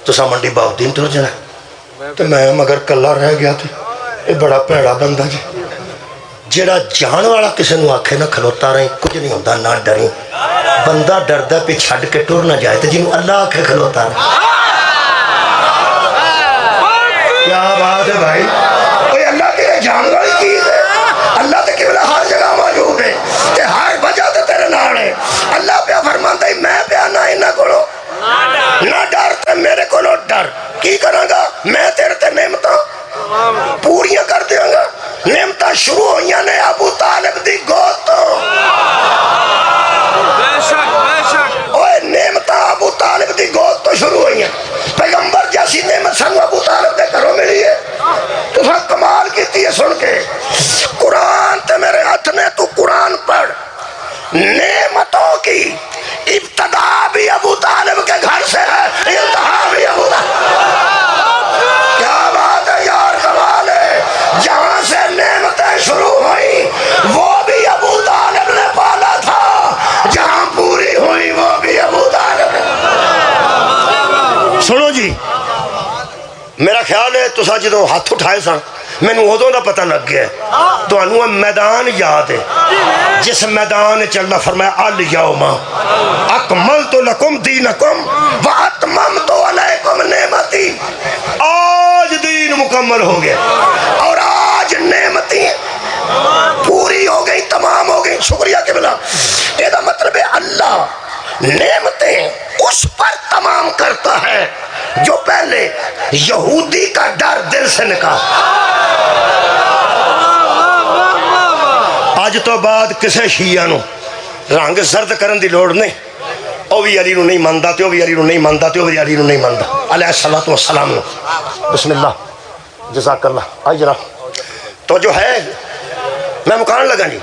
A: تساں منڈی باؤدین ٹر جانا تو میں مگر کلا رہ گیا تو یہ بڑا پیڑا بندہ جی جیڑا جان والا کسی نو آکھے نہ کھلوتا رہے کچھ نہیں ہوتا نہ ڈری بندہ ڈردہ پہ چھڑ کے ٹر نہ جائے تو جنہوں اللہ آکھے کھلوتا رہے کیا بات ہے بھائی کوئی اللہ کے جان والی چیز ہے اللہ تے قبلہ ہر جگہ موجود ہے تے ہر وجہ تے تیرے نال ہے اللہ پہ فرماندا ہے میں پہ آنا انہاں کولوں نہ ڈر تے میرے کولوں ڈر کی کراں گا میں تیرے تے نعمتاں پوریاں کر دیاں گا نعمتاں شروع ہوئیاں نے ابو طالب دی گود تو اوے نعمتاں ابو طالب دی گود تو شروع ہوئیاں پیغمبر جیسی نعمت سانو ابو طالب دے گھروں ملی ہے تو سا کمال کیتی ہے سن کے قرآن تے میرے ہاتھ نے تو قرآن پڑھ نعمتوں کی ابتدا بھی ابو طالب کے گھر سے ہے انتہا بھی ابو طالب کیا بات ہے یار کمال ہے جہاں سے نعمتیں شروع ہوئی وہ بھی ابو طالب نے پالا تھا جہاں پوری ہوئی وہ بھی ابو طالب نے سنو جی میرا خیال ہے تو جدو ہاتھ اٹھائے سن میں نے ادوں کا پتہ لگ گیا تو انہوں میدان یاد ہے جس میدان چلنا فرمایا الیوم اکملت لکم دینکم واتممت علیکم نعمتی آج دین مکمل ہو گیا اور آج نعمتیں پوری ہو گئی تمام ہو گئی شکریہ کے بلا یہ دا مطلب ہے اللہ نعمتیں اس پر تمام کرتا ہے جو پہلے یہودی کا ڈر دل سے نکالا آج تو بعد کسے شیعہ نو رنگ زرد کرن دی لوڑ نہیں او بھی علی نو نہیں ماندا تے او بھی علی نو نہیں ماندا تے او بھی علی نو نہیں ماندا علیہ الصلوۃ والسلام بسم اللہ جزاک اللہ آئی جناب تو جو ہے میں مکان لگا جی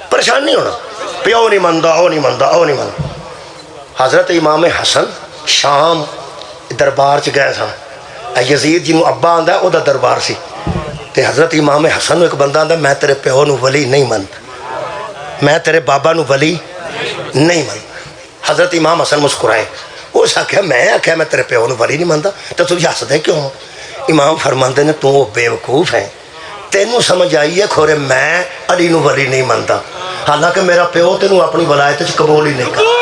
A: پریشان نہیں ہونا پیو نہیں ماندا او نہیں ماندا او نہیں ماندا حضرت امام حسن شام دربار چ گئے سن یزید جی نو ابا آندا او دا دربار سی تے حضرت امام حسن ایک بندہ آندا میں تیرے پیو نو ولی نہیں مانتا میں تیرے بابا نو ولی نہیں مانتا حضرت امام حسن مسکرائے اس آکھیا میں تیرے پیو نو ولی نہیں مانتا تو تجھے ہسدے کیوں امام فرماندے نے تو بے وقوف ہے تینوں سمجھ آئی ہے کھورے میں علی نو ولی نہیں مانتا حالانکہ میرا پیو تینوں اپنی ولایت وچ قبول ہی نہیں کرتا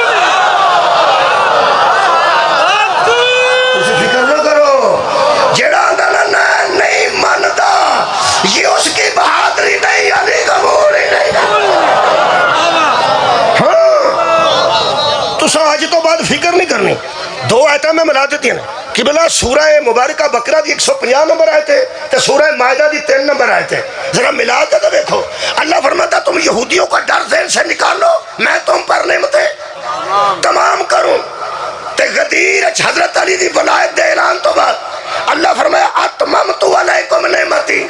A: یہ اس کی بہادری نہیں علی قبول ہی نہیں ہاں تو آج تو بعد فکر نہیں کرنی دو آیتیں میں ملا دیتی ہیں کہ بلا سورہ مبارکہ بقرہ دی 150 نمبر آئے تھے تو سورہ مائدہ دی 3 نمبر آئے تھے ذرا ملا کے تو دیکھو اللہ فرماتا تم یہودیوں کا ڈر ذہن سے نکالو میں تم پر نعمتیں تمام کروں تے غدیر حضرت علی دی ولایت دے اعلان تو بعد اللہ فرمایا اتممت علیکم نعمتی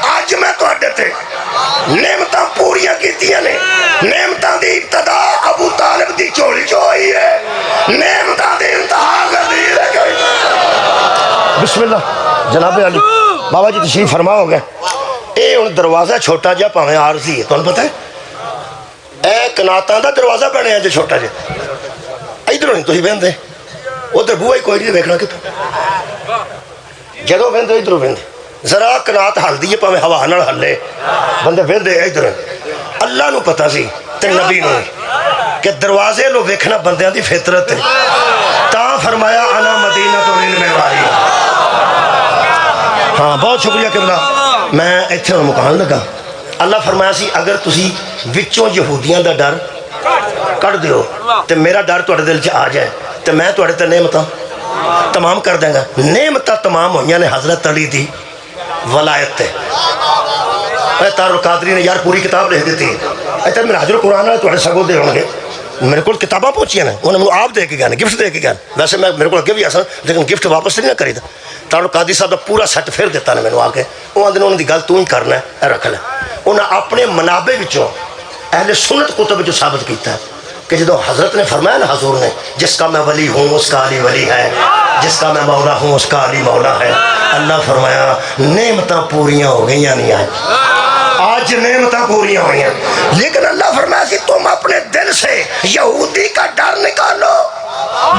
A: آج میں تو اڈے تھے نعمتاں پوریاں کیتیاں نے نعمتاں دی ابتدا ابو طالب دی چولی جو ہوئی ہے نعمتاں دی انتہا غدیر ہے بسم اللہ جناب علی بابا جی تشریف فرما ہو گئے اے ان دروازہ چھوٹا جا پاویں عارضی ہے تمہیں پتہ ہے اے کناتاں دا دروازہ بنے جو چھوٹا جا ادھروں نہیں تسی بہندے ادھر بوہا ہی کوئی نہیں ویکھنا کتوں جدوں وہندے ادھروں وہندے ذرا کنات ہلدی ہے پاویں ہوا نال ہلے بندے وہندے ادھر اللہ نو پتہ سی تے نبی نو کہ دروازے نو ویکھنا بندیاں دی فطرت ہے تاں فرمایا انا مدینہ تو علم والی ہاں بہت شکریہ قبلہ میں ایتھے ہن مکان لگا اللہ فرمایا سی اگر تسی وچوں یہودیاں دا ڈر کٹ دیو تے میرا ڈر تواڈے دل چ آ جائے تے میں تواڈے تے نعمتاں تمام کر دیں گا نعمتاں تمام ہوئیاں نے حضرت علی دی ولایت تے تار القادری نے یار پوری کتاب لکھ دیتی ہے میرا حضر قرآن والے تھوڑے سگوں دے ہوں گے میرے کو کتاباں پہنچیاں نے انہوں نے آپ دے کے گئے گفٹ دے کے گئے ویسے میں میرے کو اگے بھی آسا لیکن گفٹ واپس نہیں نہ کری دا تار القادری صاحب دا پورا سیٹ پھر دیتا نے مینوں آ کے وہ آدھے انہوں نے گل تو ہی کرنا ہے رکھ لے انہیں اپنے منابع وچوں اہل سنت کتب وچوں ثابت کیتا ہے کہ جدو حضرت نے فرمایا نا حضور نے جس کا میں ولی ہوں اس کا علی ولی ہے جس کا میں مولا ہوں اس کا علی مولا ہے اللہ فرمایا نعمتاں پوریاں ہو گئیاں نہیں آج آج نعمتاں پوریاں ہوئی ہیں لیکن اللہ فرمایا کہ تم اپنے دل سے یہودی کا ڈر نکالو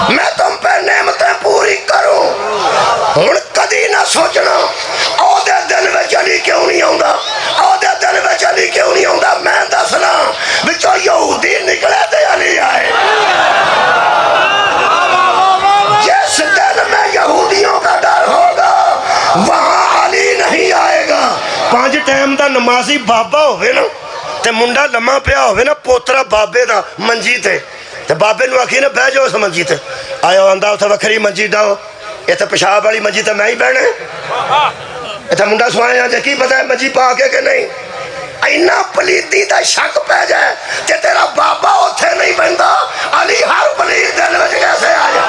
A: میں تم پہ نعمتیں پوری کروں ہن کدی نہ سوچنا او دے دل وچ علی کیوں نہیں آوندا او دے دل وچ علی کیوں نہیں آوندا میں دسنا وچوں یہودی نکلے تے علی آئے جس دل میں یہودیوں کا ڈر ہوگا وہاں علی نہیں آئے گا 5 ٹائم دا نمازی بابا ہوئے نا تے منڈا لمحہ پیا ہوئے نا پوترا بابے دا منجی تے بابے نو آکھی نا بہ جاؤ اس منجی تے آیا آندا اتھا وکھری منجی ڈاؤ اتھا پیشاب والی منجی تے میں ہی بہنا اتھا منڈا سوائے آجے کی پتہ ہے منجی پا کے کہ نہیں اینا پلیتی دا شک پہ جائے تے تیرا بابا اتھے نہیں بندا علی ہر پلیت دل وچ کیسے آ جائے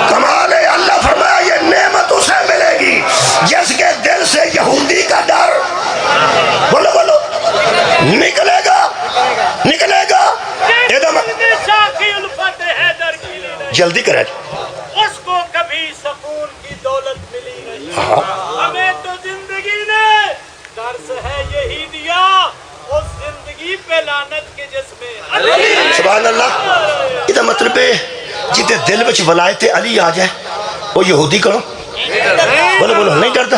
A: کمال ہے اللہ فرمایا یہ نعمت اسے ملے گی جس کے دل سے یہودی کا ڈر بولو بولو نکلے گا نکلے گا جلدی کرے
B: اس کو کبھی سکون کی دولت ملی نہیں ہمیں تو زندگی نے درس ہے یہی دیا اس زندگی پہ لعنت کے جس میں
A: سبحان اللہ یہ مطلب ہے جتے دل وچ ولایت علی آ جائے وہ یہودی کرو بولو بولو نہیں ڈرتا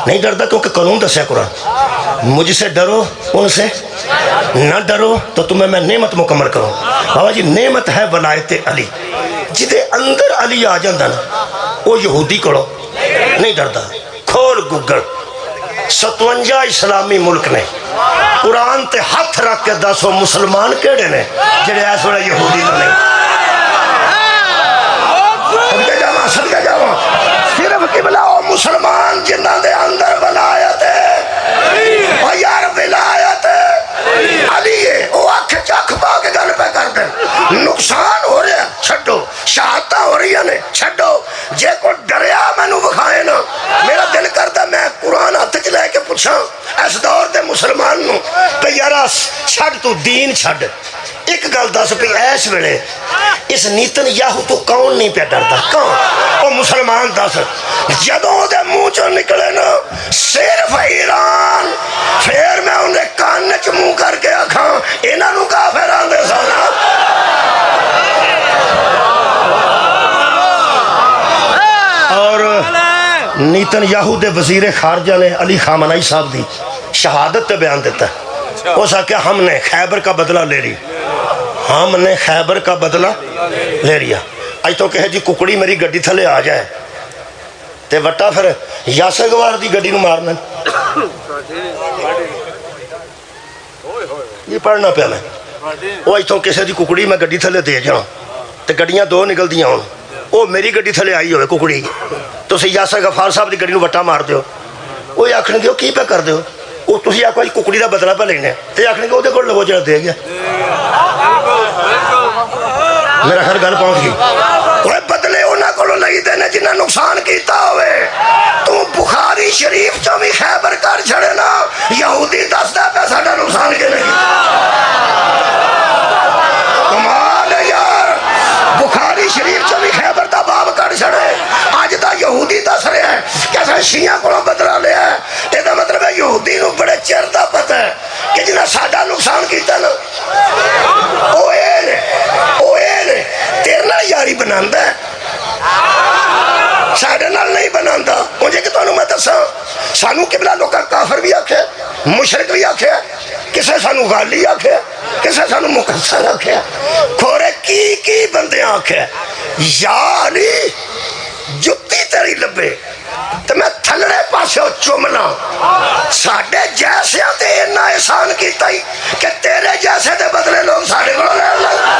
A: نہیں ڈرتا کیونکہ قانون دسیا قرآن مجھ سے ڈرو ان سے نہ ڈرو تو تمہیں میں نعمت مکمل کروں بابا جی نعمت ہے ولایت علی جتے اندر علی آ جاندہ نا وہ یہودی کرو نہیں ڈرتا کھول گگل 57 اسلامی ملک نے قرآن تے ہاتھ رکھ کے دسو مسلمان کیڑے نے جڑے ایسے وڑا یہودی تو نہیں صدقہ جاواں صرف قبلہ او مسلمان جنہ دے اندر ولایت ہے او یار ولایت ہے علی ہے او آنکھ چاک پا کے گل پہ کر دیں نقصان ہو رہا ہے چھڑو شہادتہ ہو رہی ہے چھڑو جے کو ڈریا میں نو بکھائے نا میرا دل کرتا میں قرآن ہاتھ چ لے کے پوچھاں اس دور دے مسلمان نو پہ یارا چھڑ تو دین چھڑ ایک گل دس پہ ایس ویلے اس نیتن یاہو تو کون نہیں پہ ڈرتا کون وہ مسلمان دس جدوں دے منہ چوں نکلے نا صرف ایران پھر میں انہیں کان چ منہ کر کے آکھاں انہاں نو کافر آندے سانا اور نیتن یاہو دے وزیر خارجہ نے علی خامنائی صاحب دی شہادت تے بیان دیتا ہے وہ سا کہ ہم نے خیبر کا بدلہ لے لی ہم نے خیبر کا بدلہ لے لیا آج تو کہے جی ککڑی میری گڈی تھلے آ جائے تے وٹا پھر یاسر گوار دی گڈی نو مارنا یہ پڑھنا پہ میں وہ آج تو کسے دی ککڑی میں گڈی تھلے دے جاؤں تے گڈیاں 2 نکل دیاں ہوں وہ میری گڈی تھلے آئی ہوئے ککڑی تو سی یاسر غفار صاحب دی گڈی نو وٹا مار دیو وہ آکھنے گے کی پہ کر دیو وہ تسی آکھو ککڑی دا بدلہ پہ لینے تے آکھنے گے وہ دے کو لو جڑا دے گیا میرا خیر گل پہنچ گئی وہ بدلے انہاں کو نہیں دینے جنہاں نقصان کیتا ہوئے تو بخاری شریف چو بھی خیبر کر چھڑے نا یہودی دس دا پیسہ دا نقصان کے نہیں کمال ہے یار بخاری شریف چو بھی خیبر دا باب کر چھڑے آج دا یہودی دس رہے ہیں کیسا شیعہ کو بدلا لیا ہے یہ دا مطلب ہے یہودی نو بڑے چیر دا پتہ ہے کہ جنہاں ساڈا نقصان کیتا نا او اے نے یاری بناندا ہے ساڈے نال نہیں بناندا مجھے کہ تانوں میں دساں سانو قبلہ لوکاں کافر بھی آکھے مشرک بھی آکھے کسے سانو غالی آکھے کسے سانو مکسر آکھے کھورے کی بندے آکھے یا علی جتی تیری لبے تو میں تھلڑے پاسے چومنا ساڑھے جیسے آتے اتنا احسان کیتا ہی کہ تیرے جیسے دے بدلے لوگ ساڑھے کو لے لگا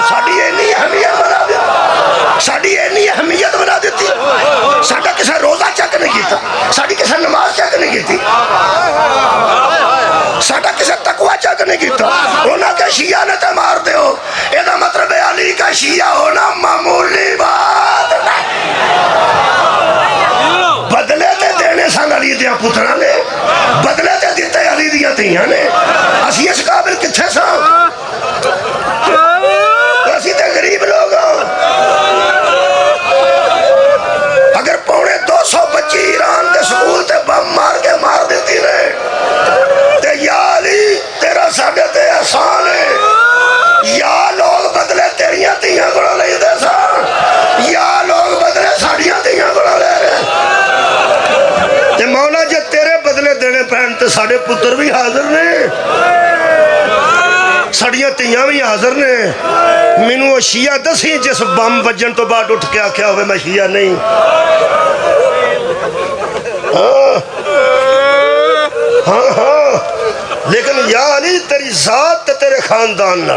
A: ساڑھی اینی اہمیت بنا دیتی ساڑھی اینی اہمیت بنا دیتی ساڑھا کسے روزہ چیک نہیں کیتا ساڑھی کسے نماز چیک نہیں کیتی ساڑھا کسے تقوی چیک نہیں کیتا ہونا کہ شیعہ نے تے مار دے ہو یہ مطلب ہے علی کا شیعہ ہونا معمولی بات بدلے تے دینے سان علی دیا پترہ نے بدلے تے دیتے علی دیا تیاں نے اسی اس قابل کتھے سا اسی تے غریب لوگ اگر پونے 200 بچی ایران دے سکول تے بم مار کے مار دیتی نے تے یا علی تیرا ساڑھے تے احسان ہے یا لوگ بدلے تیریاں تیاں گڑا لے دے سا یا لوگ بدلے ساڑیاں تیاں گڑا لے رہے تے مولا جے تیرے بدلے دینے پہن تے ساڑھے پتر بھی حاضر نے ساڑیاں تیاں بھی حاضر نے مینوں وہ شیعہ دسی جس بم بجن تو بعد اٹھ کے آکھیا ہوئے میں شیعہ نہیں ہاں لیکن یا علی تیری ذات تے تیرے خاندان نہ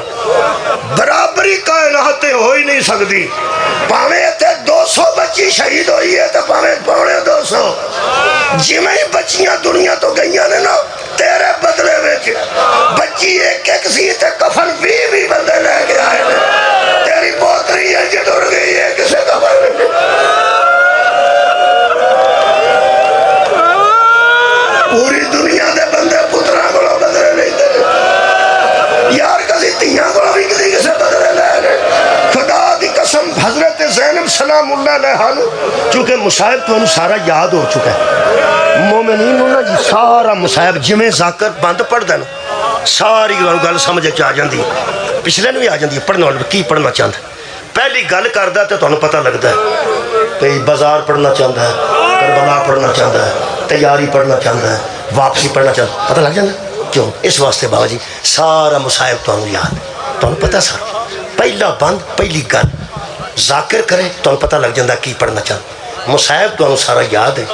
A: برابری کائنات ہو ہی نہیں سکتی پاویں تے 200 بچی شہید ہوئی ہے تے پاویں پونے 200 جی میں بچیاں دنیا تو گئیاں نے نا تیرے بدلے وچ بچی ایک ایک سی تے کفن بھی بندے لے کے آئے نے تیری پوتری ہے جی ٹر گئی ہے کسے کفن پوری دنیا دے بندے پترہ کو بدلے نہیں دے یار کسی تیاں کو بھی کسی بدلے لے گئے خدا دی قسم حضرت زینب سلام اللہ علیہ چونکہ مصائب تو انہوں سارا یاد ہو چکا ہے مومنین انہوں جی سارا مصائب جمیں ذاکر بند پڑھ دینا ساری گل سمجھے چاہ جاندی پچھلے نو بھی آ جاندی پڑھنا والے کی پڑھنا چاہتا پہلی گل کردہ تو انہوں پتہ لگتا ہے کہ بازار پڑھنا چاہتا ہے کربلا پڑھنا چاہتا ہے تیاری پڑھنا چاہتا ہے واپسی پڑھنا چاہتا ہے پتہ لگ جاتا کیوں اس واسطے بابا جی سارا مصائب تو انہوں یاد تو انہوں پتہ سارا پہلا بند پہلی گل ذاکر کرے تو انہوں پتہ لگ جاتا کی پڑھنا چاہتا مصائب تو انہوں سارا یاد ہے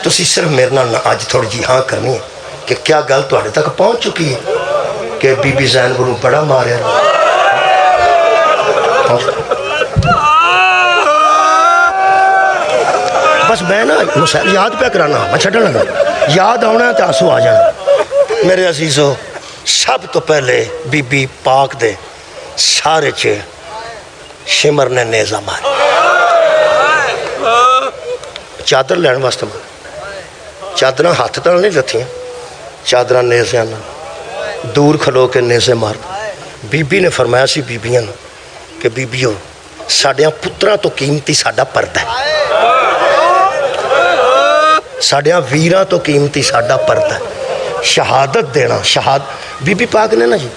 A: تو اسی صرف میرے نال آج تھوڑی جی ہاں کرنی ہے کہ کیا گل تو تک پہنچ چکی ہے کہ بی بی زینب کو بڑا ماریا بس میں نا یاد پہ کرانا میں چھڑن لگا یاد آنا تو آنسو آ جانا میرے عزیزو سب تو پہلے بی بی پاک دے سارے چے شمر نے نیزہ ماری چادر لین واسطے چادرہ ہاتھ تل نہیں لتھیاں چادرہ نیزے آنا دور کھلو کے نیزے مار بی بی نے فرمایا سی بیبیاں کہ بیبیو ساڑیاں پترہ تو قیمتی ساڑا پردہ ہے ساڑیاں ویرہ تو قیمتی ساڑا پردہ ہے شہادت دینا بی بی پاک نے نا جی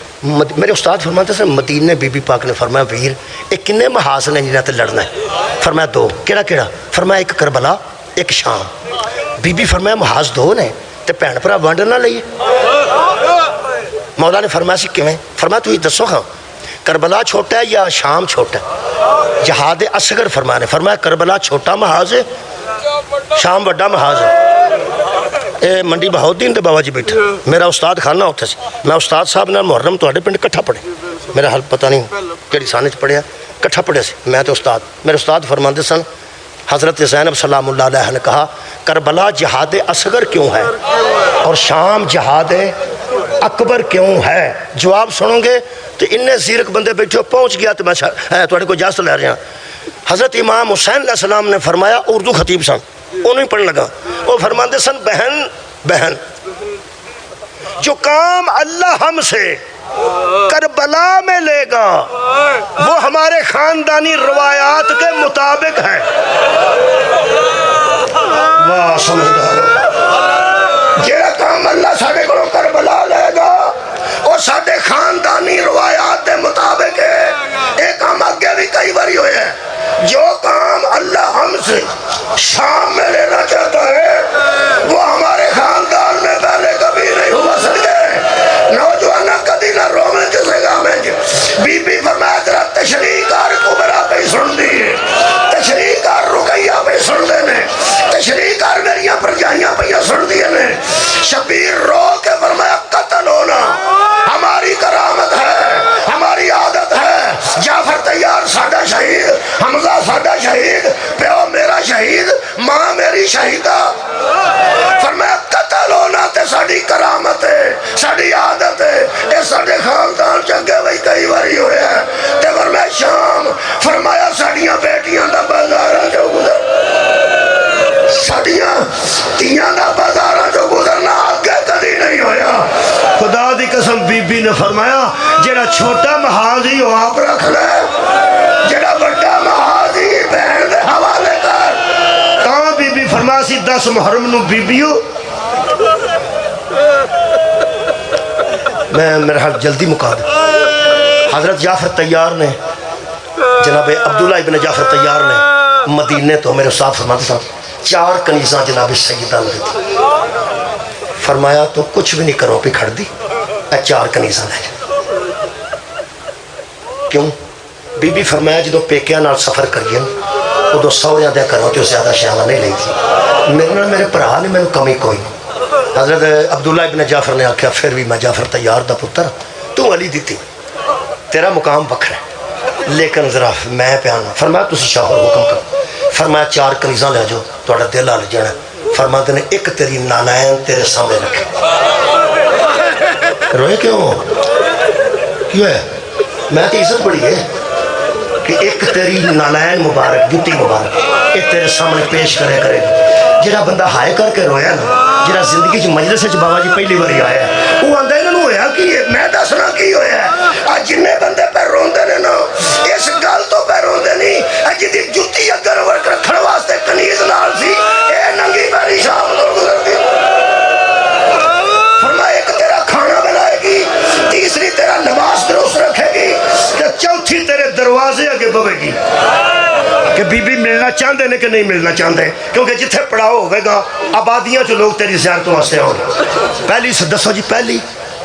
A: میرے استاد فرماتے ہیں مدین نے بی بی پاک نے فرمایا ویر ایک کنے محاذ نے جنہاں تے لڑنا ہے فرمایا دو کیڑا فرمایا ایک کربلا ایک شام بی بی فرمایا محاذ دو نے تے پہن پرا ونڈ نہ لئیے مولا نے فرمایا سی کیویں فرمایا تو ہی دسو ہاں کربلا چھوٹا ہے یا شام چھوٹا ہے جہاد اصغر فرمایا کربلا چھوٹا محاذ ہے شام بڑا محاذ ہے اے منڈی بہاؤدین دے بابا جی بیٹھا میرا استاد خانہ ہوتا سی میں استاد صاحب نے محرم تو پنڈ کٹھا پڑھے میرا حل پتہ نہیں کیڑی سانے چ پڑھیا کٹھا پڑھے سی میں تو استاد میرے استاد فرماندے سن حضرت زینب سلام اللہ علیہ نے کہا کربلا جہاد اصغر کیوں ہے اور شام جہاد اکبر کیوں ہے جواب سنو گے تو انہیں زیرک بندے بیٹھے پہنچ گیا تو میں تھوڑے کو اجازت لے رہے ہیں حضرت امام حسین علیہ السلام نے فرمایا اردو خطیب سن انہوں ہی پڑھنے لگا وہ فرماندے سن بہن جو کام اللہ ہم سے کربلا میں لے گا وہ ہمارے خاندانی روایات کے مطابق ہے واہ سمجھدارو جیڑا کام اللہ ساڑے کو کربلا لے گا وہ ساڑے خاندانی شہادت ہے یہ سارے خاندان چگے بھائی کئی باری ہویا ہے تے فرمایا شام فرمایا ساڑیاں بیٹیاں دا بازاراں جو گزر ساڑیاں تیاں دا بازاراں جو گزرنا آگے کدی نہیں ہویا خدا دی قسم بی بی نے فرمایا جیڑا چھوٹا محاذ ہی ہو آپ رکھ لے جیڑا بڑا محاذ ہی بہن دے حوالے کر کہاں بی بی فرمایا سی 10 محرم نو بی بیو میں میرے حال جلدی مکا دیں حضرت جعفر طیار نے جناب عبداللہ ابن جعفر طیار نے مدینے تو میرے صاحب فرماتے تھا 4 کنیزاں جناب سیدہ نے دی فرمایا تو کچھ بھی نہیں کرو پہ کھڑ دی اے 4 کنیزاں لے جا کیوں بی بی فرمایا جدو پیکیاں نال سفر کریے ادو سوریاں دے کرو تو زیادہ شیالہ نہیں لئی تھی میرے پرہا نے میں کمی کوئی حضرت عبداللہ ابن جعفر نے آکھیا پھر بھی میں جعفر طیار دا پتر تو علی دیتی تیرا مقام بکھر ہے لیکن ذرا میں پیانا فرمایا تسی شاہر حکم کرو فرمایا 4 کنیزاں لے جاؤ توڑا دل آل جانا فرماتے نے ایک تیری نانائن تیرے سامنے رکھے روئے کیوں ہے میں تو عزت بڑی ہے کہ ایک تیری نالائن مبارک جوتی مبارک ایک تیرے سامنے پیش کرے جڑا بندہ ہائے کر کے رویا نا جڑا زندگی چ مجلس چ بابا جی پہلی باری آیا وہ آندا انہاں نوں ہویا کی میں دسنا کی ہویا ہے جن بندے پہ روندے نے نا اس گل تو پہ روندے نہیں جدی جوتی اگر رکھن واسطے کنیز نال سی اے ننگی پیری شام نو گزردی فرمایا ایک تیرا کھانا بنائے گی تیسری تیرا لباس درست رکھے گی کہ چوتھی تیرے دروازے اگے بوے گی کہ بی بی ملنا چاہتے ہیں کہ نہیں ملنا چاہتے کیونکہ جتھے پڑاؤ ہوئے گا آبادیاں جو لوگ تیری زیارتوں واسطے ہوں پہلی دسو جی پہلی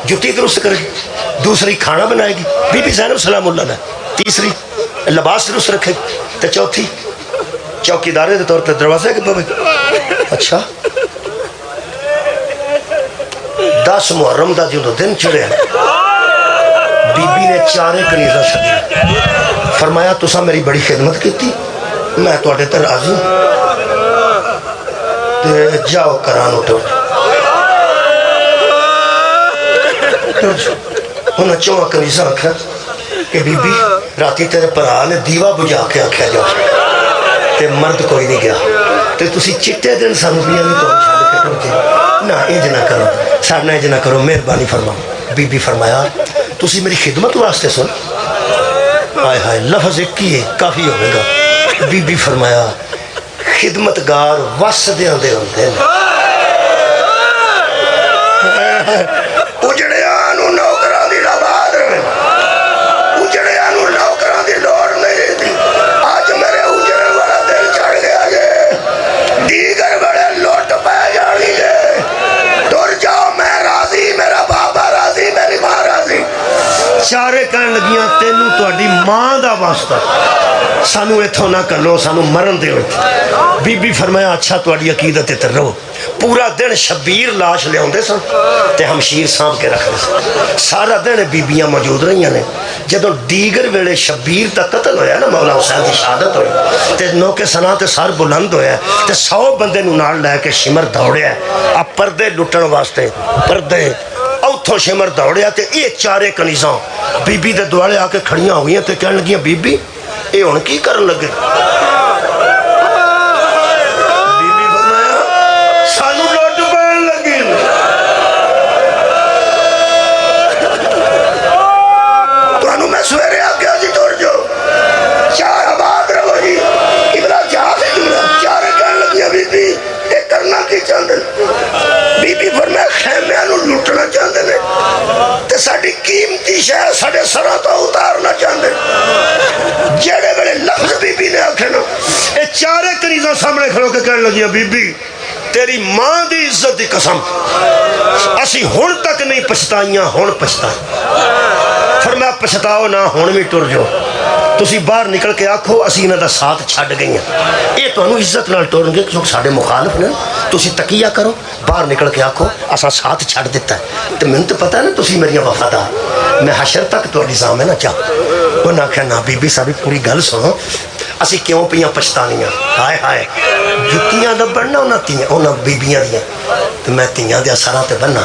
A: جوتی درست کرے گی دوسری کھانا بنائے گی بی بی زینب سلام اللہ نے تیسری لباس درست رکھے گی تو چوتھی چوکی دارے کے طور پہ دروازے کے بوے گی اچھا 10 محرم دا جو دن چڑھے بی بی نے 4 کنیزاں سدی فرمایا تسا میری بڑی خدمت کی تھی میں توڑے تے راضی تے جاؤ کران اٹھو انہاں 4 کنیزاں آکھا کہ بی بی راتی تیرے پرا نے دیوا بجھا کے آکھا جاؤ تے مرد کوئی نہیں گیا تے تسی چٹے دن سانو بیاں نہیں تو چھاڑ کے ٹوٹے نہ انج نہ کرو سامنے انج نہ کرو مہربانی فرماؤ بی بی فرمایا تسی میری خدمت واسطے سن ہائے ہائے لفظ ایک ہی ہے کافی ہوئے گا بی بی فرمایا خدمتگار وس دیاں دے ہوندے اجڑیاں نو نوکراں دی آباد رہے اجڑیاں نو نوکراں دی لوڑ نہیں رہتی آج میرے اجڑے والا دل چڑھ گیا جے دیگر بڑے لوٹ پہ جانی جے دور جاؤ میں راضی میرا بابا راضی میری ماں راضی چارے کہن لگیاں تینوں تہاڈی ماں دا واسطہ سانو ایتھوں نہ کرو سانو مرن دے بی بی فرمایا اچھا تہاڈی عقیدت تے رہو پورا دن شبیر لاش لے آندے سن تے ہمشیر سانپ کے رکھدے سن سارا دن بیبیاں موجود رہیاں نے جدوں دیگر ویلے شبیر دا قتل ہویا نا مولا حسین دی شہادت ہوئی تے نوکے سنا تے سر بلند ہویا تے 100 بندے نوں نال لے کے شمر دوڑیا آ پردے لٹن واسطے پردے اوتھوں شمر دوڑیا تے یہ 4 کنیزاں بی بی دے دوالے آ کے کھڑیاں ہوئیاں تے کہن لگیاں بی بی اے ہن کی کرن لگے بی بی فرمایا سانو لوٹ پین لگی تانوں میں سویرے آ گیا جی ٹر جو 4 آباد رہو جی ابلا جہاں سے جملہ 4 کہن لگیاں بی بی اے کرنا کی چاہتے بی بی فرمایا خیمیاں نو لوٹنا چاہتے ہیں تے ساڑی قیمتی شہر ساڑے سرہ تو اتارنا چاہتے ہیں جیڑے بڑے لفظ بی بی نے آکھے نا اے 4 کنیزاں سامنے کھڑو کے کہنے لگیا بی بی تیری ماں دی عزت دی قسم اسی ہون تک نہیں پچھتائیاں ہون پچھتائیں فرمایا پچھتاؤ نہ ہون بھی ٹر جو تسی باہر نکل کے آکھو اسی انہاں دا ساتھ چھڈ گئی ہیں یہ تانوں عزت نال ٹرن گے کیونکہ ساڈے مخالف نے تسی تقیہ کرو باہر نکل کے آکھو اساں ساتھ چھڈ دیتا ہے تے مینوں تے پتہ ہے نا تسی میری وفادار میں حشر تک تہاڈی ضامن نہ چاہ انہاں آکھیا نا بی بی ساری پوری گل سنو اسی کیوں پیاں پچھتانیاں ہائے ہائے جتیاں دا بننا انہاں بیبیاں دیاں تے میں تیاں دے سراں تے بننا